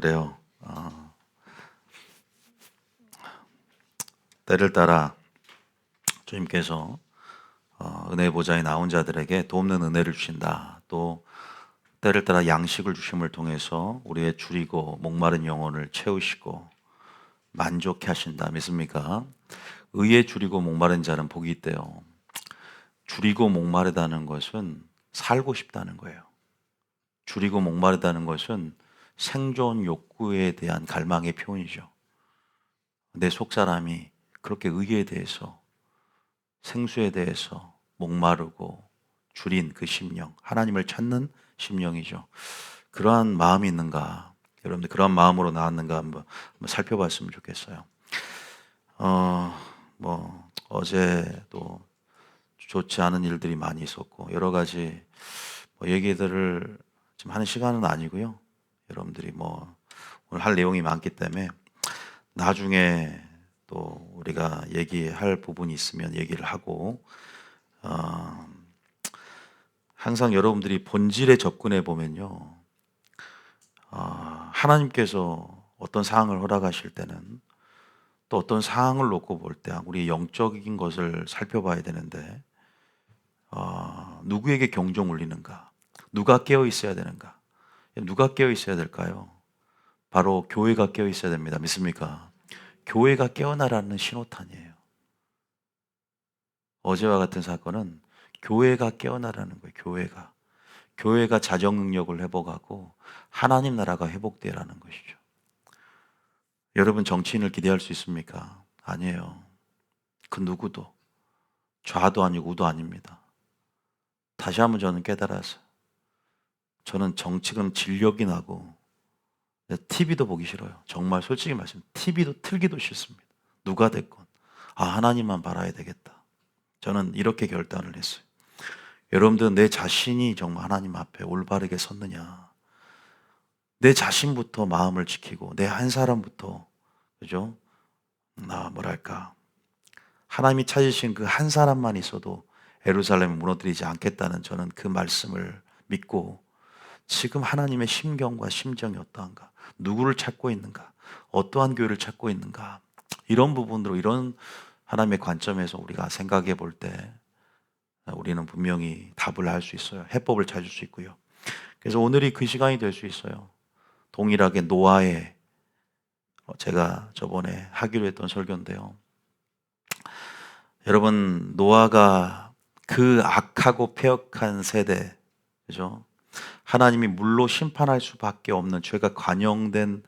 그래요. 때를 따라 주님께서 은혜의 보좌에 나온 자들에게 돕는 은혜를 주신다. 또 때를 따라 양식을 주심을 통해서 우리의 줄이고 목마른 영혼을 채우시고 만족해 하신다. 믿습니까? 의에 줄이고 목마른 자는 복이 있대요. 줄이고 목마르다는 것은 살고 싶다는 거예요. 줄이고 목마르다는 것은 생존 욕구에 대한 갈망의 표현이죠. 내 속사람이 그렇게 의에 대해서, 생수에 대해서 목마르고 줄인 그 심령, 하나님을 찾는 심령이죠. 그러한 마음이 있는가? 여러분들 그러한 마음으로 나왔는가 한번 살펴봤으면 좋겠어요. 어제도 좋지 않은 일들이 많이 있었고 여러 가지 얘기들을 지금 하는 시간은 아니고요. 여러분들이 오늘 할 내용이 많기 때문에 나중에 또 우리가 얘기할 부분이 있으면 얘기를 하고, 항상 여러분들이 본질에 접근해 보면요, 하나님께서 어떤 상황을 허락하실 때는 또 어떤 상황을 놓고 볼 때 우리 영적인 것을 살펴봐야 되는데, 누구에게 경종 울리는가? 누가 깨어 있어야 되는가? 누가 깨어 있어야 될까요? 바로 교회가 깨어 있어야 됩니다. 믿습니까? 교회가 깨어나라는 신호탄이에요. 어제와 같은 사건은 교회가 깨어나라는 거예요. 교회가 자정 능력을 회복하고 하나님 나라가 회복되라는 것이죠. 여러분 정치인을 기대할 수 있습니까? 아니에요. 그 누구도 좌도 아니고 우도 아닙니다. 다시 한번 저는 깨달았어요. 저는 정치는 진력이 나고 TV도 보기 싫어요. 정말 솔직히 말씀, TV도 틀기도 싫습니다. 누가 됐건 하나님만 바라야 되겠다. 저는 이렇게 결단을 했어요. 여러분들 내 자신이 정말 하나님 앞에 올바르게 섰느냐, 내 자신부터 마음을 지키고 내 한 사람부터, 그죠? 하나님이 찾으신 그 한 사람만 있어도 예루살렘을 무너뜨리지 않겠다는 저는 그 말씀을 믿고 지금 하나님의 심경과 심정이 어떠한가, 누구를 찾고 있는가, 어떠한 교회를 찾고 있는가, 이런 부분으로, 이런 하나님의 관점에서 우리가 생각해 볼 때 우리는 분명히 답을 할 수 있어요. 해법을 찾을 수 있고요. 그래서 오늘이 그 시간이 될 수 있어요. 동일하게 노아의, 제가 저번에 하기로 했던 설교인데요. 여러분, 노아가 그 악하고 패역한 세대, 그죠? 하나님이 물로 심판할 수밖에 없는 죄가 관영된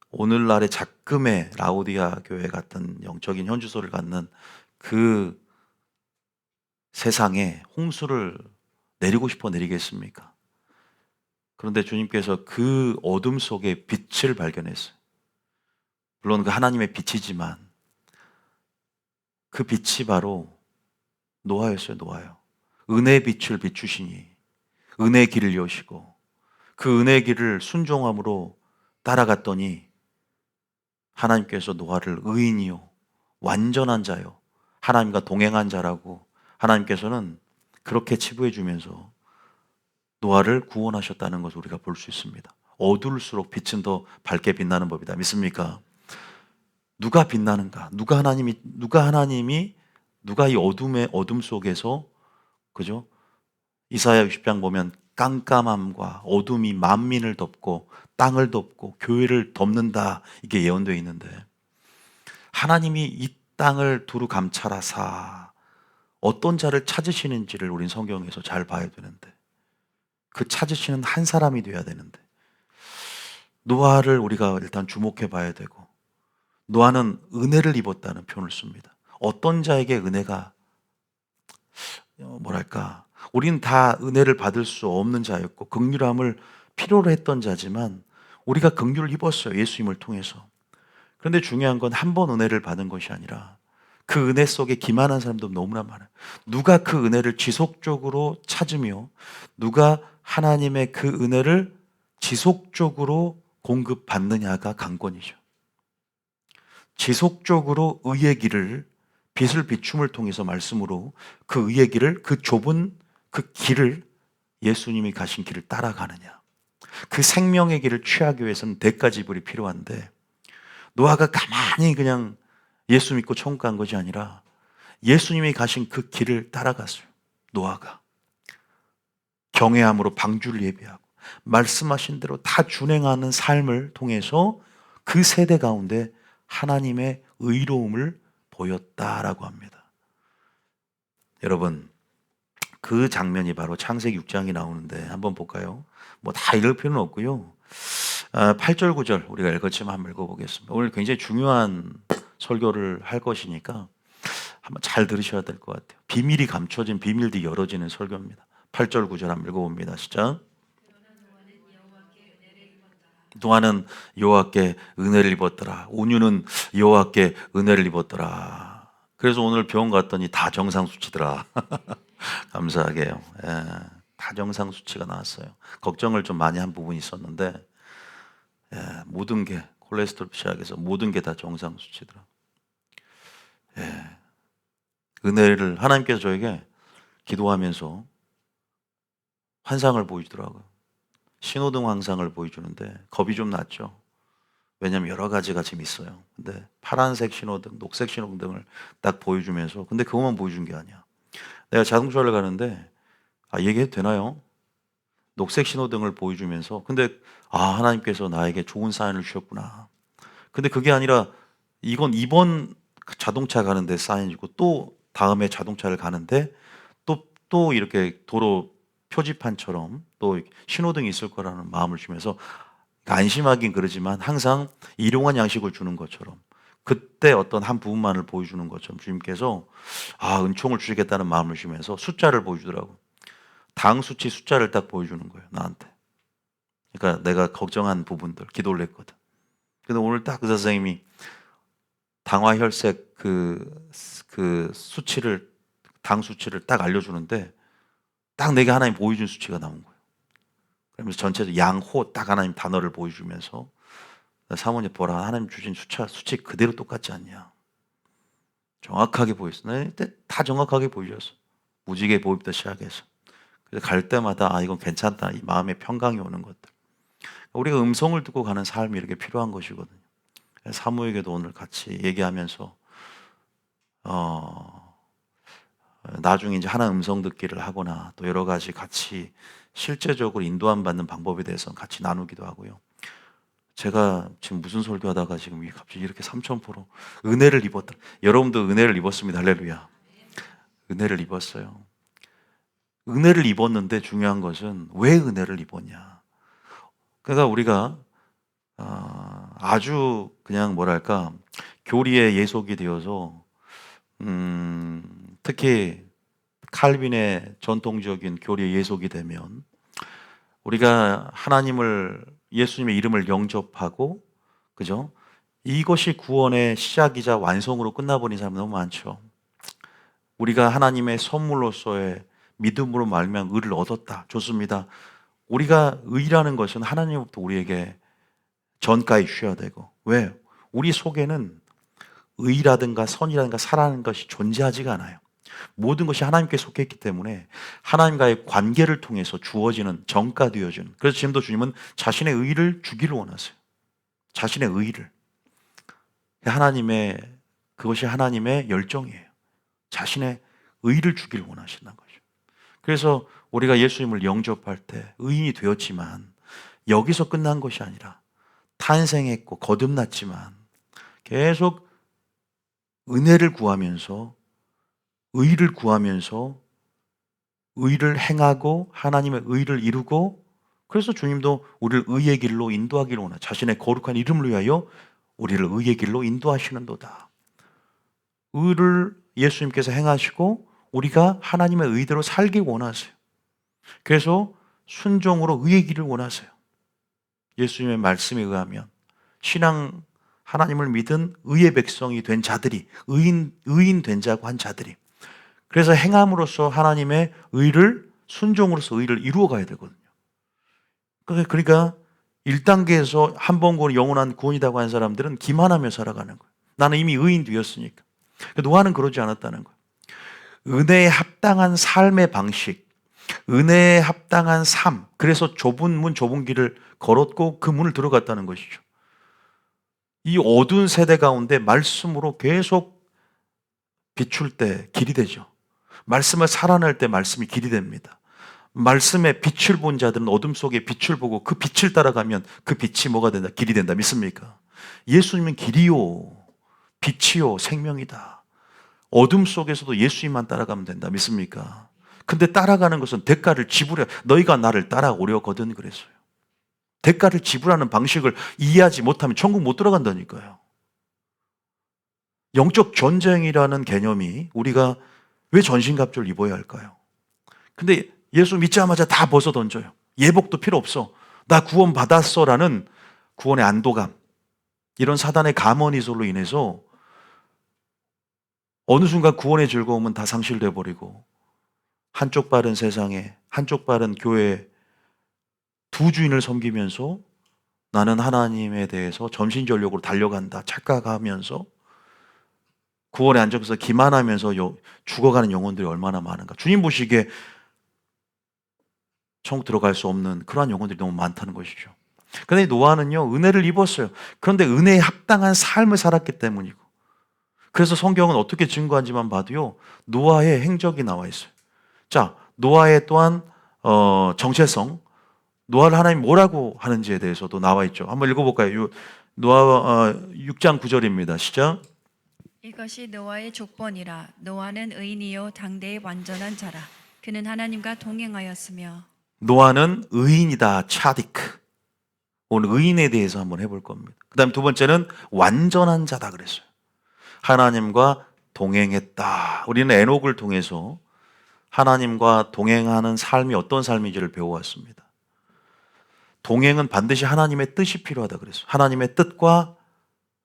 오늘날의 작금의 라오디아 교회 같은 영적인 현주소를 갖는 그 세상에 홍수를 내리고 싶어 내리겠습니까? 그런데 주님께서 그 어둠 속에 빛을 발견했어요. 물론 그 하나님의 빛이지만 그 빛이 바로 노아였어요. 노아요. 은혜의 빛을 비추시니 은혜의 길을 여시고 그 은혜의 길을 순종함으로 따라갔더니 하나님께서 노아를 의인이요 완전한 자요 하나님과 동행한 자라고 하나님께서는 그렇게 치부해 주면서 노아를 구원하셨다는 것을 우리가 볼 수 있습니다. 어두울수록 빛은 더 밝게 빛나는 법이다. 믿습니까? 누가 빛나는가? 누가 이 어둠 속에서, 그죠? 이사야 60장 보면 깜깜함과 어둠이 만민을 덮고 땅을 덮고 교회를 덮는다, 이게 예언되어 있는데, 하나님이 이 땅을 두루 감찰하사 어떤 자를 찾으시는지를 우린 성경에서 잘 봐야 되는데, 그 찾으시는 한 사람이 돼야 되는데, 노아를 우리가 일단 주목해 봐야 되고, 노아는 은혜를 입었다는 표현을 씁니다. 어떤 자에게 은혜가, 우리는 다 은혜를 받을 수 없는 자였고 긍휼함을 필요로 했던 자지만 우리가 긍휼을 입었어요. 예수님을 통해서. 그런데 중요한 건 한 번 은혜를 받은 것이 아니라 그 은혜 속에 기만한 사람도 너무나 많아요. 누가 그 은혜를 지속적으로 찾으며 누가 하나님의 그 은혜를 지속적으로 공급받느냐가 관건이죠. 지속적으로 의의 길을, 빛을 비춤을 통해서 말씀으로 그 의의 길을, 그 좁은 그 길을, 예수님이 가신 길을 따라가느냐. 그 생명의 길을 취하기 위해서는 대가 지불이 필요한데 노아가 가만히 그냥 예수 믿고 천국 간 것이 아니라 예수님이 가신 그 길을 따라갔어요. 노아가 경외함으로 방주를 예비하고 말씀하신 대로 다 준행하는 삶을 통해서 그 세대 가운데 하나님의 의로움을 보였다라고 합니다. 여러분, 그 장면이 바로 창세기 6장이 나오는데 한번 볼까요? 뭐 다 읽을 필요는 없고요. 8절 9절 우리가 읽었지만 한번 읽어보겠습니다. 오늘 굉장히 중요한 설교를 할 것이니까 한번 잘 들으셔야 될 것 같아요. 비밀이 감춰진 비밀들이 열어지는 설교입니다. 8절 9절 한번 읽어봅니다. 시작. 노아는 여호와께 은혜를 입었더라. 온유는 여호와께 은혜를 입었더라. 그래서 오늘 병원 갔더니 다 정상 수치더라. 감사하게요. 예, 다 정상 수치가 나왔어요. 걱정을 좀 많이 한 부분이 있었는데 모든 게 콜레스테롤 시작해서 모든 게 다 정상 수치더라. 은혜를 하나님께서 저에게 기도하면서 환상을 보여주더라고요. 신호등 환상을 보여주는데 겁이 좀 났죠. 왜냐하면 여러 가지가 지금 있어요. 근데 파란색 신호등, 녹색 신호등을 딱 보여주면서 근데 그것만 보여준 게 아니야. 내가 자동차를 가는데 얘기해도 되나요? 녹색 신호등을 보여주면서 근데 하나님께서 나에게 좋은 사인을 주셨구나. 근데 그게 아니라 이번 자동차 가는데 사인이고 또 다음에 자동차를 가는데 또 이렇게 도로 표지판처럼 또 신호등이 있을 거라는 마음을 주면서 안심하긴 그러지만 항상 일용할 양식을 주는 것처럼 그때 어떤 한 부분만을 보여주는 것처럼 주님께서 은총을 주시겠다는 마음을 주면서 숫자를 보여주더라고. 당 수치 숫자를 딱 보여주는 거예요, 나한테. 그러니까 내가 걱정한 부분들 기도를 했거든. 근데 오늘 딱 의사 선생님이 당화혈색 그 수치를 당 수치를 딱 알려주는데 딱 내게 하나님 보여준 수치가 나온 거예요. 그러면서 전체적으로 양호 딱 하나님 단어를 보여주면서 사모님 보라 하나님 주신 수치 그대로 똑같지 않냐. 정확하게 보였어. 다 정확하게 보여줬어. 무지개 보입부터 시작해서. 그래서 갈 때마다 이건 괜찮다. 이 마음의 평강이 오는 것들. 우리가 음성을 듣고 가는 삶이 이렇게 필요한 것이거든요. 사모에게도 오늘 같이 얘기하면서 나중에 이제 하나 음성 듣기를 하거나 또 여러 가지 같이 실제적으로 인도함 받는 방법에 대해서 같이 나누기도 하고요. 제가 지금 무슨 설교하다가 지금 갑자기 이렇게 3000% 은혜를 입었다. 여러분도 은혜를 입었습니다. 할렐루야. 은혜를 입었어요. 은혜를 입었는데 중요한 것은 왜 은혜를 입었냐. 그러니까 우리가 아주 그냥 뭐랄까 교리의 예속이 되어서 특히 칼빈의 전통적인 교리의 예속이 되면 우리가 하나님을 예수님의 이름을 영접하고 그죠? 이것이 구원의 시작이자 완성으로 끝나버린 사람이 너무 많죠. 우리가 하나님의 선물로서의 믿음으로 말미암아 의를 얻었다. 좋습니다. 우리가 의라는 것은 하나님부터 우리에게 전가해 주셔야 되고 왜? 우리 속에는 의라든가 선이라든가 사랑하는 것이 존재하지가 않아요. 모든 것이 하나님께 속해 있기 때문에 하나님과의 관계를 통해서 주어지는 전가되어지는 그래서 지금도 주님은 자신의 의를 주기를 원하세요. 자신의 의를 그것이 하나님의 열정이에요. 자신의 의를 주기를 원하신다는 거죠. 그래서 우리가 예수님을 영접할 때 의인이 되었지만 여기서 끝난 것이 아니라 탄생했고 거듭났지만 계속 은혜를 구하면서 의를 구하면서 의를 행하고 하나님의 의를 이루고 그래서 주님도 우리를 의의 길로 인도하기를 원하시고 자신의 거룩한 이름을 위하여 우리를 의의 길로 인도하시는도다. 의를 예수님께서 행하시고 우리가 하나님의 의대로 살기 원하세요. 그래서 순종으로 의의 길을 원하세요. 예수님의 말씀에 의하면 신앙 하나님을 믿은 의의 백성이 된 자들이 의인 된 자고 한 자들이 그래서 행함으로써 하나님의 의를 순종으로서 의를 이루어 가야 되거든요. 그러니까 1단계에서 한 번 구원 영원한 구원이라고 하는 사람들은 기만하며 살아가는 거예요. 나는 이미 의인 되었으니까. 노아는 그러지 않았다는 거예요. 은혜에 합당한 삶의 방식 은혜에 합당한 삶. 그래서 좁은 문, 좁은 길을 걸었고 그 문을 들어갔다는 것이죠. 이 어두운 세대 가운데 말씀으로 계속 비출 때 길이 되죠. 말씀을 살아낼 때 말씀이 길이 됩니다. 말씀에 빛을 본 자들은 어둠 속에 빛을 보고 그 빛을 따라가면 그 빛이 뭐가 된다? 길이 된다. 믿습니까? 예수님은 길이요, 빛이요, 생명이다. 어둠 속에서도 예수님만 따라가면 된다. 믿습니까? 근데 따라가는 것은 대가를 지불해. 너희가 나를 따라오려거든 그랬어요. 대가를 지불하는 방식을 이해하지 못하면 천국 못 들어간다니까요. 영적 전쟁이라는 개념이 우리가 왜 전신갑주를 입어야 할까요? 근데 예수 믿자마자 다 벗어 던져요. 예복도 필요 없어. 나 구원 받았어라는 구원의 안도감. 이런 사단의 가머니솔로 인해서 어느 순간 구원의 즐거움은 다 상실돼 버리고 한쪽 발은 세상에, 한쪽 발은 교회에 두 주인을 섬기면서 나는 하나님에 대해서 전신전력으로 달려간다 착각하면서 구원의 안정에서 기만하면서 죽어가는 영혼들이 얼마나 많은가. 주님 보시기에 천국 들어갈 수 없는 그러한 영혼들이 너무 많다는 것이죠. 그런데 노아는요, 은혜를 입었어요. 그런데 은혜에 합당한 삶을 살았기 때문이고. 그래서 성경은 어떻게 증거한지만 봐도요, 노아의 행적이 나와 있어요. 자, 노아의 또한 정체성, 노아를 하나님 뭐라고 하는지에 대해서도 나와 있죠. 한번 읽어볼까요? 노아 6장 9절입니다. 시작. 이것이 노아의 족본이라. 노아는 의인이요 당대의 완전한 자라. 그는 하나님과 동행하였으며. 노아는 의인이다. 차디크. 오늘 의인에 대해서 한번 해볼 겁니다. 그 다음에 두 번째는 완전한 자다 그랬어요. 하나님과 동행했다. 우리는 에녹을 통해서 하나님과 동행하는 삶이 어떤 삶인지를 배워왔습니다. 동행은 반드시 하나님의 뜻이 필요하다 그랬어요. 하나님의 뜻과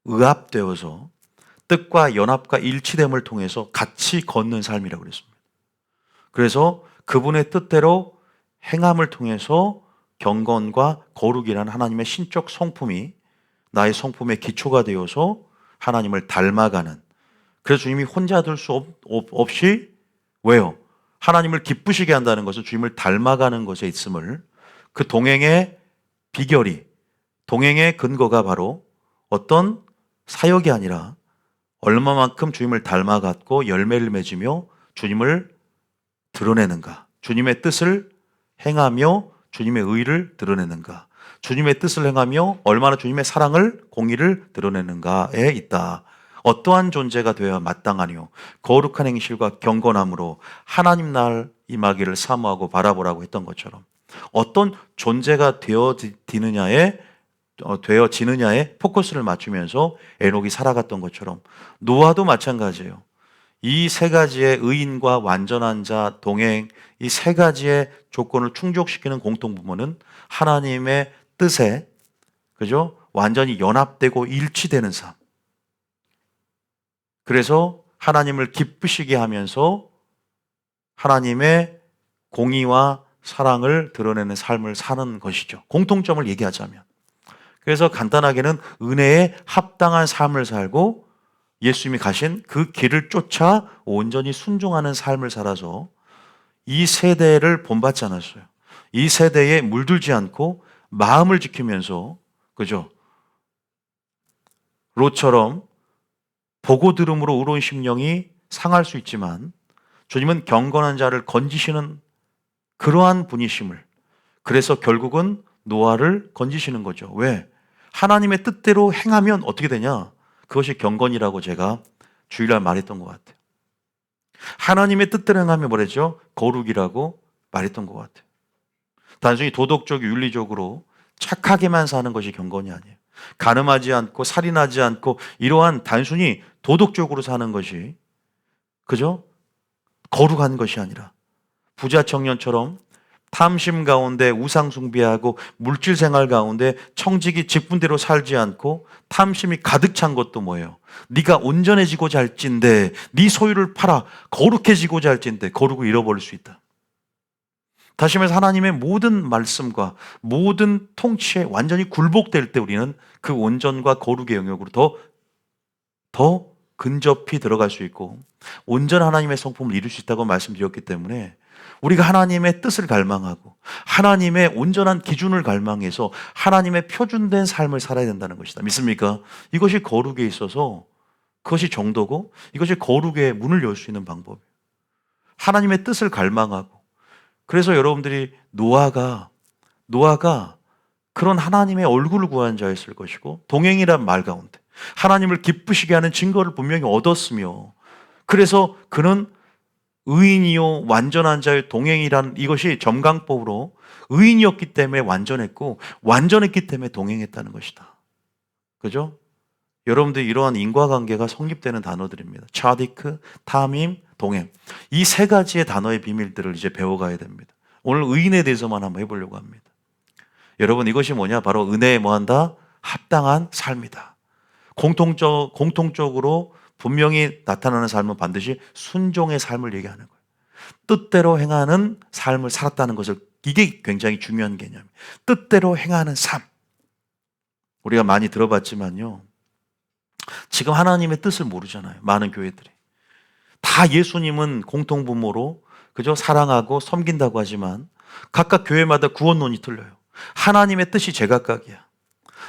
의합되어서 뜻과 연합과 일치됨을 통해서 같이 걷는 삶이라고 그랬습니다. 그래서 그분의 뜻대로 행함을 통해서 경건과 거룩이라는 하나님의 신적 성품이 나의 성품의 기초가 되어서 하나님을 닮아가는, 그래서 주님이 혼자 둘 수 없이 왜요? 하나님을 기쁘시게 한다는 것은 주님을 닮아가는 것에 있음을, 그 동행의 비결이, 동행의 근거가 바로 어떤 사역이 아니라 얼마만큼 주님을 닮아갔고 열매를 맺으며 주님을 드러내는가, 주님의 뜻을 행하며 주님의 의를 드러내는가, 주님의 뜻을 행하며 얼마나 주님의 사랑을, 공의를 드러내는가에 있다. 어떠한 존재가 되어야 마땅하뇨? 거룩한 행실과 경건함으로 하나님 날 임하기를 사모하고 바라보라고 했던 것처럼 어떤 존재가 되어지느냐에 포커스를 맞추면서 에녹이 살아갔던 것처럼 노아도 마찬가지예요. 이 세 가지의 의인과 완전한 자, 동행, 이 세 가지의 조건을 충족시키는 공통부모는 하나님의 뜻에, 그죠? 완전히 연합되고 일치되는 삶. 그래서 하나님을 기쁘시게 하면서 하나님의 공의와 사랑을 드러내는 삶을 사는 것이죠. 공통점을 얘기하자면. 그래서 간단하게는 은혜에 합당한 삶을 살고 예수님이 가신 그 길을 쫓아 온전히 순종하는 삶을 살아서 이 세대를 본받지 않았어요. 이 세대에 물들지 않고 마음을 지키면서, 그죠? 롯처럼 보고 들음으로 의로운 심령이 상할 수 있지만 주님은 경건한 자를 건지시는 그러한 분이심을, 그래서 결국은 노아를 건지시는 거죠. 왜? 하나님의 뜻대로 행하면 어떻게 되냐? 그것이 경건이라고 제가 주일날 말했던 것 같아요. 하나님의 뜻대로 행하면 뭐랬죠? 거룩이라고 말했던 것 같아요. 단순히 도덕적, 윤리적으로 착하게만 사는 것이 경건이 아니에요. 간음하지 않고 살인하지 않고 이러한 단순히 도덕적으로 사는 것이, 그죠? 거룩한 것이 아니라 부자 청년처럼 탐심 가운데 우상 숭배하고 물질 생활 가운데 청지기 직분대로 살지 않고 탐심이 가득 찬 것도 뭐예요? 네가 온전해지고자 할진대 네 소유를 팔아 거룩해지고자 할진대 거룩을 잃어버릴 수 있다. 다시 말해서 하나님의 모든 말씀과 모든 통치에 완전히 굴복될 때 우리는 그 온전과 거룩의 영역으로 더 근접히 들어갈 수 있고 온전한 하나님의 성품을 이룰 수 있다고 말씀드렸기 때문에 우리가 하나님의 뜻을 갈망하고 하나님의 온전한 기준을 갈망해서 하나님의 표준된 삶을 살아야 된다는 것이다. 믿습니까? 이것이 거룩에 있어서 그것이 정도고 이것이 거룩의 문을 열 수 있는 방법이에요. 하나님의 뜻을 갈망하고, 그래서 여러분들이 노아가 그런 하나님의 얼굴을 구한 자였을 것이고, 동행이란 말 가운데 하나님을 기쁘시게 하는 증거를 분명히 얻었으며, 그래서 그는 의인이요 완전한 자의 동행이란 이것이 점강법으로 의인이었기 때문에 완전했고, 완전했기 때문에 동행했다는 것이다. 그죠? 여러분들 이러한 인과관계가 성립되는 단어들입니다. 차디크, 탐임, 동행. 이 세 가지의 단어의 비밀들을 이제 배워가야 됩니다. 오늘 의인에 대해서만 한번 해보려고 합니다. 여러분, 이것이 뭐냐? 바로 은혜에 뭐한다? 합당한 삶이다. 공통적으로 분명히 나타나는 삶은 반드시 순종의 삶을 얘기하는 거예요. 뜻대로 행하는 삶을 살았다는 것을, 이게 굉장히 중요한 개념이에요. 뜻대로 행하는 삶. 우리가 많이 들어봤지만요, 지금 하나님의 뜻을 모르잖아요. 많은 교회들이. 다 예수님은 공통부모로 그저 사랑하고 섬긴다고 하지만 각각 교회마다 구원론이 틀려요. 하나님의 뜻이 제각각이야.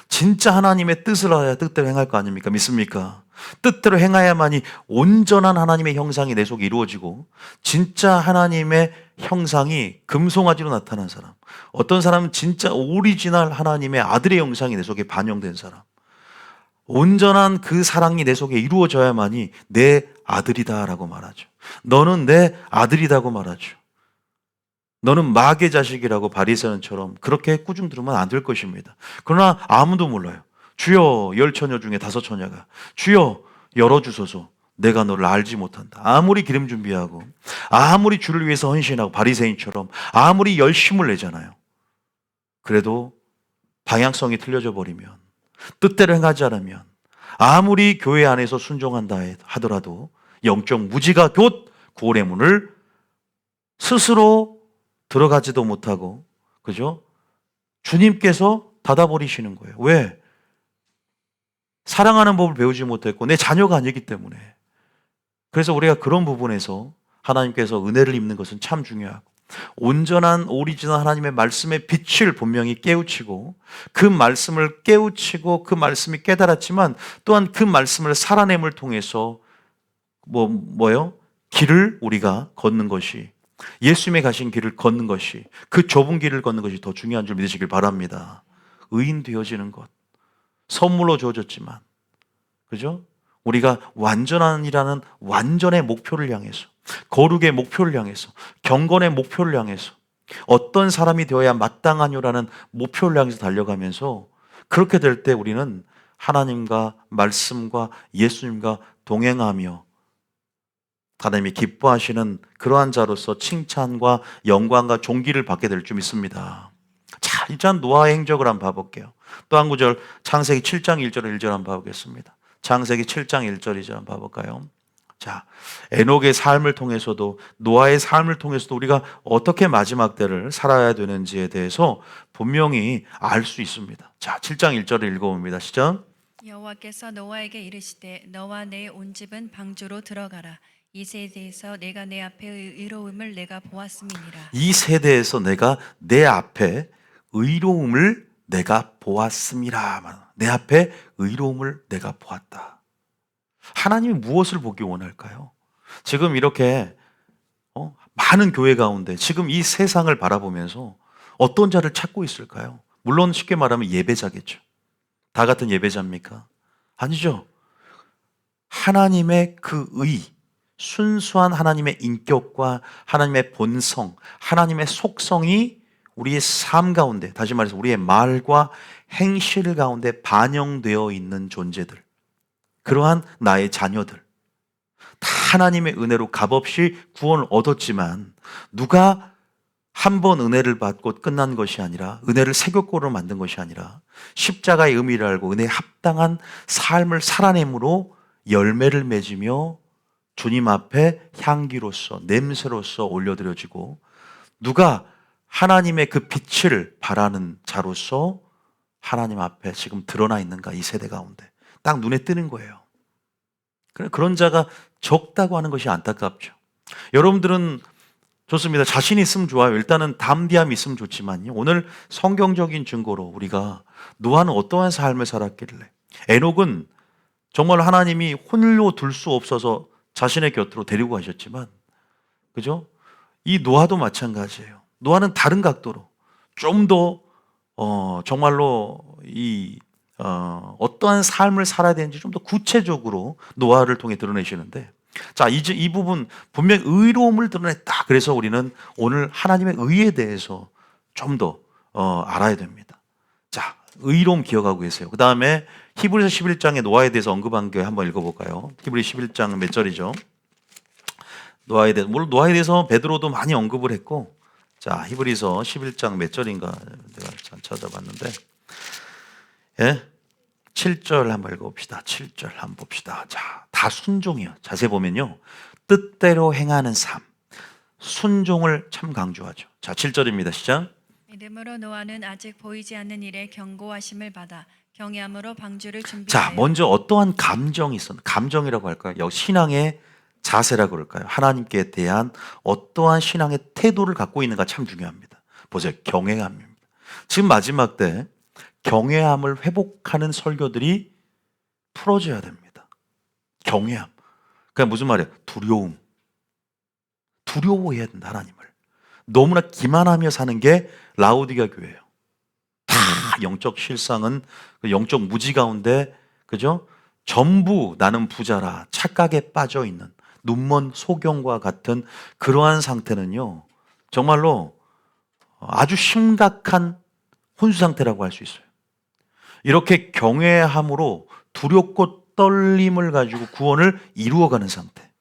진짜 하나님의 뜻을 알아야 뜻대로 행할 거 아닙니까? 믿습니까? 뜻대로 행해야만이 온전한 하나님의 형상이 내 속에 이루어지고, 진짜 하나님의 형상이 금송아지로 나타난 사람, 어떤 사람은 진짜 오리지널 하나님의 아들의 형상이 내 속에 반영된 사람, 온전한 그 사랑이 내 속에 이루어져야만이 내 아들이다라고 말하죠. 너는 내 아들이라고 말하죠. 너는 마귀의 자식이라고 바리새인처럼 그렇게 꾸중 들으면 안 될 것입니다. 그러나 아무도 몰라요. 주여 10처녀 중에 5처녀가 주여 열어주소서, 내가 너를 알지 못한다. 아무리 기름 준비하고 아무리 주를 위해서 헌신하고 바리새인처럼 아무리 열심을 내잖아요. 그래도 방향성이 틀려져 버리면, 뜻대로 행하지 않으면, 아무리 교회 안에서 순종한다 하더라도 영적 무지가 곧 구원의 문을 스스로 들어가지도 못하고, 그죠? 주님께서 닫아버리시는 거예요. 왜? 사랑하는 법을 배우지 못했고 내 자녀가 아니기 때문에. 그래서 우리가 그런 부분에서 하나님께서 은혜를 입는 것은 참 중요하고, 온전한 오리지널 하나님의 말씀의 빛을 분명히 깨우치고, 그 말씀을 깨우치고 그 말씀이 깨달았지만 또한 그 말씀을 살아냄을 통해서 뭐요? 길을 우리가 걷는 것이, 예수님의 가신 길을 걷는 것이, 그 좁은 길을 걷는 것이 더 중요한 줄 믿으시길 바랍니다. 의인 되어지는 것, 선물로 주어졌지만, 그죠? 우리가 완전한이라는 완전의 목표를 향해서, 거룩의 목표를 향해서, 경건의 목표를 향해서, 어떤 사람이 되어야 마땅하뇨라는 목표를 향해서 달려가면서, 그렇게 될 때 우리는 하나님과 말씀과 예수님과 동행하며 하나님이 기뻐하시는 그러한 자로서 칭찬과 영광과 존귀를 받게 될 줄 믿습니다. 자, 일단 노아의 행적을 한번 봐볼게요. 또 한 구절, 창세기 7장 1절 1절 한번 봐보겠습니다. 창세기 7장 1절 2절 한번 봐볼까요? 자, 에녹의 삶을 통해서도, 노아의 삶을 통해서도 우리가 어떻게 마지막 때를 살아야 되는지에 대해서 분명히 알 수 있습니다. 자, 7장 1절을 읽어봅니다. 시작. 여호와께서 노아에게 이르시되 너와 내 온 집은 방주로 들어가라. 이 세대에서 내가 내 앞에 의로움을 내가 보았음이니라. 이 세대에서 내가 내 앞에 의로움을 내가 보았음이라. 내 앞에 의로움을 내가 보았다. 하나님이 무엇을 보기 원할까요? 지금 이렇게 많은 교회 가운데 지금 이 세상을 바라보면서 어떤 자를 찾고 있을까요? 물론 쉽게 말하면 예배자겠죠. 다 같은 예배자입니까? 아니죠. 하나님의 그 의, 순수한 하나님의 인격과 하나님의 본성, 하나님의 속성이 우리의 삶 가운데, 다시 말해서 우리의 말과 행실 가운데 반영되어 있는 존재들, 그러한 나의 자녀들, 다 하나님의 은혜로 값없이 구원을 얻었지만, 누가 한 번 은혜를 받고 끝난 것이 아니라, 은혜를 새겼고로 만든 것이 아니라 십자가의 의미를 알고 은혜에 합당한 삶을 살아냄으로 열매를 맺으며 주님 앞에 향기로서, 냄새로서 올려드려지고, 누가 하나님의 그 빛을 바라는 자로서 하나님 앞에 지금 드러나 있는가, 이 세대 가운데 딱 눈에 뜨는 거예요. 그런 자가 적다고 하는 것이 안타깝죠. 여러분들은 좋습니다. 자신 있으면 좋아요. 일단은 담대함이 있으면 좋지만요. 오늘 성경적인 증거로 우리가 노아는 어떠한 삶을 살았길래, 에녹은 정말 하나님이 홀로 둘 수 없어서 자신의 곁으로 데리고 가셨지만, 그죠? 이 노아도 마찬가지예요. 노아는 다른 각도로 좀 더 정말로 어떠한 삶을 살아야 되는지 좀 더 구체적으로 노아를 통해 드러내시는데, 자, 이제 이 부분 분명 의로움을 드러냈다. 그래서 우리는 오늘 하나님의 의에 대해서 좀 더 알아야 됩니다. 자, 의로움 기억하고 계세요. 그 다음에 히브리서 11장에 노아에 대해서 언급한 게 한번 읽어볼까요? 히브리 11장 몇 절이죠? 노아에 대해서, 물론 노아에 대해서 베드로도 많이 언급을 했고, 자, 히브리서 11장 몇 절인가 내가 잘 찾아봤는데, 예? 7절 한번 읽어봅시다. 7절 한번 봅시다. 자, 다 순종이요. 자세히 보면요, 뜻대로 행하는 삶, 순종을 참 강조하죠. 자, 7절입니다. 시작. 믿음으로 노아는 아직 보이지 않는 일에 경고하심을 받아 경외함으로 방주를 자, 준비하여. 먼저 어떠한 감정이 있었나? 감정이라고 할까요? 여기 신앙의 자세라고 그럴까요? 하나님께 대한 어떠한 신앙의 태도를 갖고 있는가 참 중요합니다. 보세요. 경외함입니다. 지금 마지막 때 경외함을 회복하는 설교들이 풀어져야 됩니다. 경외함. 그게 무슨 말이에요? 두려움. 두려워해야 된다, 하나님을. 너무나 기만하며 사는 게 라오디가 교회예요. 다 영적 실상은 영적 무지 가운데, 그죠? 전부 나는 부자라 착각에 빠져 있는 눈먼 소경과 같은 그러한 상태는요, 정말로 아주 심각한 혼수 상태라고 할 수 있어요. 이렇게 경외함으로 두렵고 떨림을 가지고 구원을 이루어가는 상태.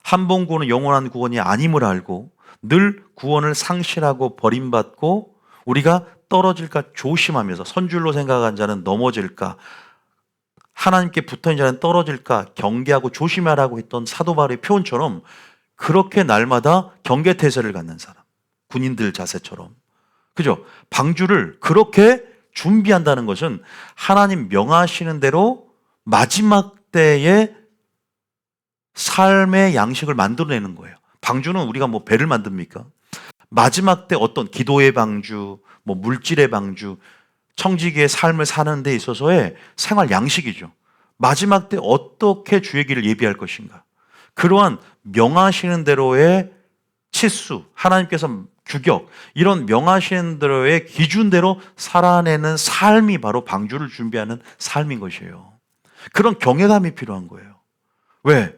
한 번 구원은 영원한 구원이 아님을 알고 늘 구원을 상실하고 버림받고 우리가 떨어질까 조심하면서, 선줄로 생각한 자는 넘어질까, 하나님께 붙어있는 자는 떨어질까 경계하고 조심하라고 했던 사도 바울의 표현처럼 그렇게 날마다 경계태세를 갖는 사람, 군인들 자세처럼, 그죠? 방주를 그렇게 준비한다는 것은 하나님 명하시는 대로 마지막 때의 삶의 양식을 만들어내는 거예요. 방주는 우리가 뭐 배를 만듭니까? 마지막 때 어떤 기도의 방주, 뭐 물질의 방주, 청지기의 삶을 사는 데 있어서의 생활 양식이죠. 마지막 때 어떻게 주의 길을 예비할 것인가. 그러한 명하시는 대로의 치수, 하나님께서 규격, 이런 명하시는 대로의 기준대로 살아내는 삶이 바로 방주를 준비하는 삶인 것이에요. 그런 경외감이 필요한 거예요. 왜?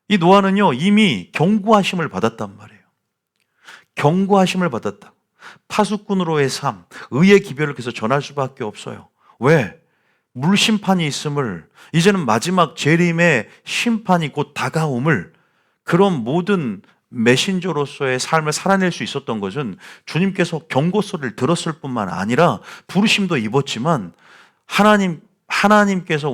이 노아는요, 이미 경고하심을 받았단 말이에요. 경고하심을 받았다. 파수꾼으로의 삶, 의의 기별을 계속 전할 수밖에 없어요. 왜? 물심판이 있음을, 이제는 마지막 재림의 심판이 곧 다가옴을, 그런 모든 메신저로서의 삶을 살아낼 수 있었던 것은 주님께서 경고 소리를 들었을 뿐만 아니라 부르심도 입었지만 하나님께서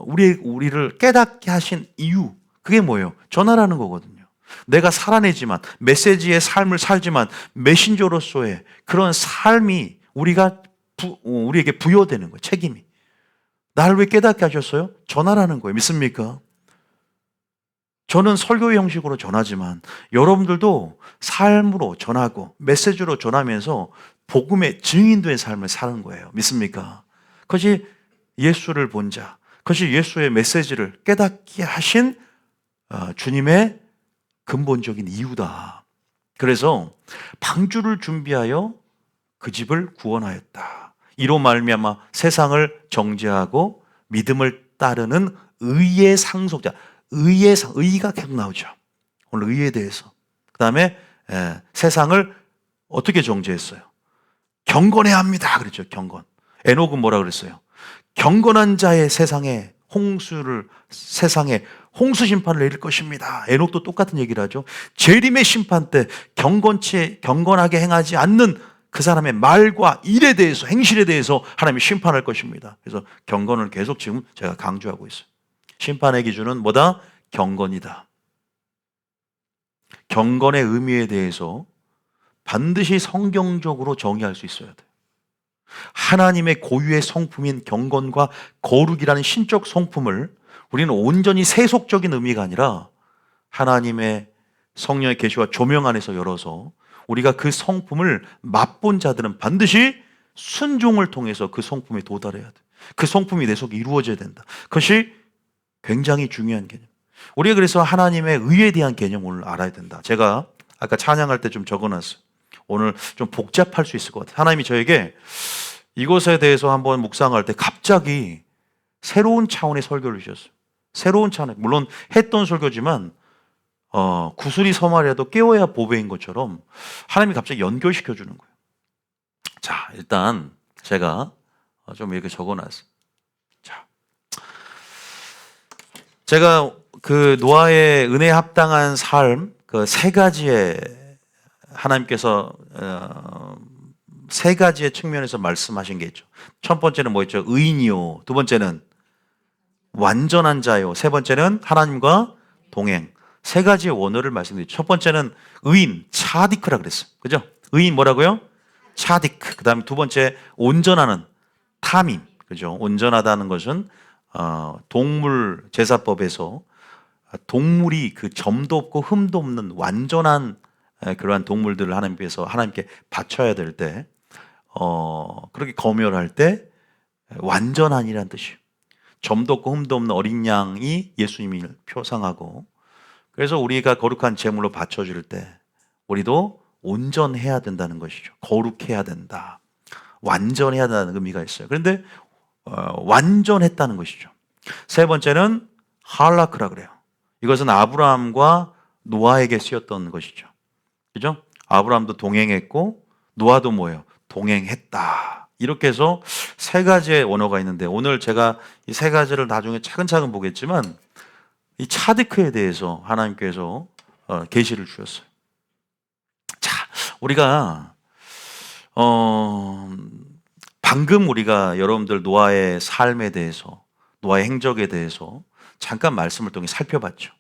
우리를 깨닫게 하신 이유, 그게 뭐예요? 전하라는 거거든요. 내가 살아내지만, 메시지의 삶을 살지만 메신저로서의 그런 삶이 우리에게 부여되는 거예요. 책임이. 나를 왜 깨닫게 하셨어요? 전하라는 거예요. 믿습니까? 저는 설교의 형식으로 전하지만 여러분들도 삶으로 전하고 메시지로 전하면서 복음의 증인된 삶을 사는 거예요. 믿습니까? 그것이 예수를 본 자, 그것이 예수의 메시지를 깨닫게 하신 주님의 근본적인 이유다. 그래서 방주를 준비하여 그 집을 구원하였다. 이로 말미암아 세상을 정죄하고 믿음을 따르는 의의 상속자, 의가 계속 나오죠. 오늘 의에 대해서. 그 다음에 세상을 어떻게 정죄했어요? 경건해야 합니다. 그랬죠. 경건. 에녹은 뭐라 그랬어요? 경건한 자의 세상에 홍수 심판을 내릴 것입니다. 에녹도 똑같은 얘기를 하죠. 재림의 심판 때 경건하게 행하지 않는 그 사람의 말과 일에 대해서, 행실에 대해서 하나님이 심판할 것입니다. 그래서 경건을 계속 지금 제가 강조하고 있어요. 심판의 기준은 뭐다? 경건이다. 경건의 의미에 대해서 반드시 성경적으로 정의할 수 있어야 돼요. 하나님의 고유의 성품인 경건과 거룩이라는 신적 성품을 우리는 온전히 세속적인 의미가 아니라 하나님의 성령의 계시와 조명 안에서 열어서 우리가 그 성품을 맛본 자들은 반드시 순종을 통해서 그 성품에 도달해야 돼. 그 성품이 내 속에 이루어져야 된다. 그것이 굉장히 중요한 개념. 우리가 그래서 하나님의 의에 대한 개념을 알아야 된다. 제가 아까 찬양할 때 좀 적어놨어요. 오늘 좀 복잡할 수 있을 것 같아요. 하나님이 저에게 이것에 대해서 한번 묵상할 때 갑자기 새로운 차원의 설교를 주셨어요. 새로운 차원, 물론 했던 설교지만 구슬이 서말이라도 깨워야 보배인 것처럼 하나님이 갑자기 연결시켜 주는 거예요. 자, 일단 제가 좀 이렇게 적어놨어요. 자, 제가 그 노아의 은혜에 합당한 삶, 그 세 가지의 하나님께서 세 가지의 측면에서 말씀하신 게 있죠. 첫 번째는 뭐였죠? 의인이요. 두 번째는 완전한 자요. 세 번째는 하나님과 동행. 세 가지의 원어를 말씀드렸죠. 첫 번째는 의인, 차디크라 그랬어요. 그죠? 의인 뭐라고요? 차디크. 그 다음에 두 번째, 온전하는 타밈. 그죠? 온전하다는 것은 동물 제사법에서 동물이 그 점도 없고 흠도 없는 완전한 그러한 동물들을 하나님께 바쳐야 될 때, 그렇게 검열할 때 완전한이라는 뜻이에요. 점도 없고 흠도 없는 어린 양이 예수님을 표상하고, 그래서 우리가 거룩한 제물로 바쳐줄 때 우리도 온전해야 된다는 것이죠. 거룩해야 된다. 완전해야 된다는 의미가 있어요. 그런데 완전했다는 것이죠. 세 번째는 할라크라 그래요. 이것은 아브라함과 노아에게 쓰였던 것이죠. 그죠? 아브라함도 동행했고 노아도 뭐예요? 동행했다. 이렇게 해서 세 가지의 원어가 있는데, 오늘 제가 이 세 가지를 나중에 차근차근 보겠지만 이 차디크에 대해서 하나님께서 계시를 주셨어요. 자, 우리가 방금 우리가 여러분들 노아의 삶에 대해서, 노아의 행적에 대해서 잠깐 말씀을 통해 살펴봤죠.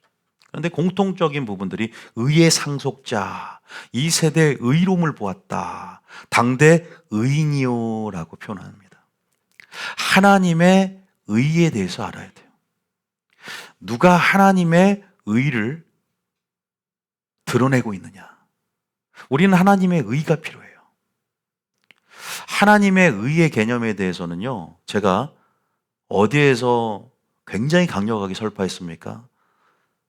그런데 공통적인 부분들이 의의 상속자, 이 세대의 의로움을 보았다, 당대 의인이요라고 표현합니다. 하나님의 의에 대해서 알아야 돼요. 누가 하나님의 의를 드러내고 있느냐? 우리는 하나님의 의가 필요해요. 하나님의 의의 개념에 대해서는요, 제가 어디에서 굉장히 강력하게 설파했습니까?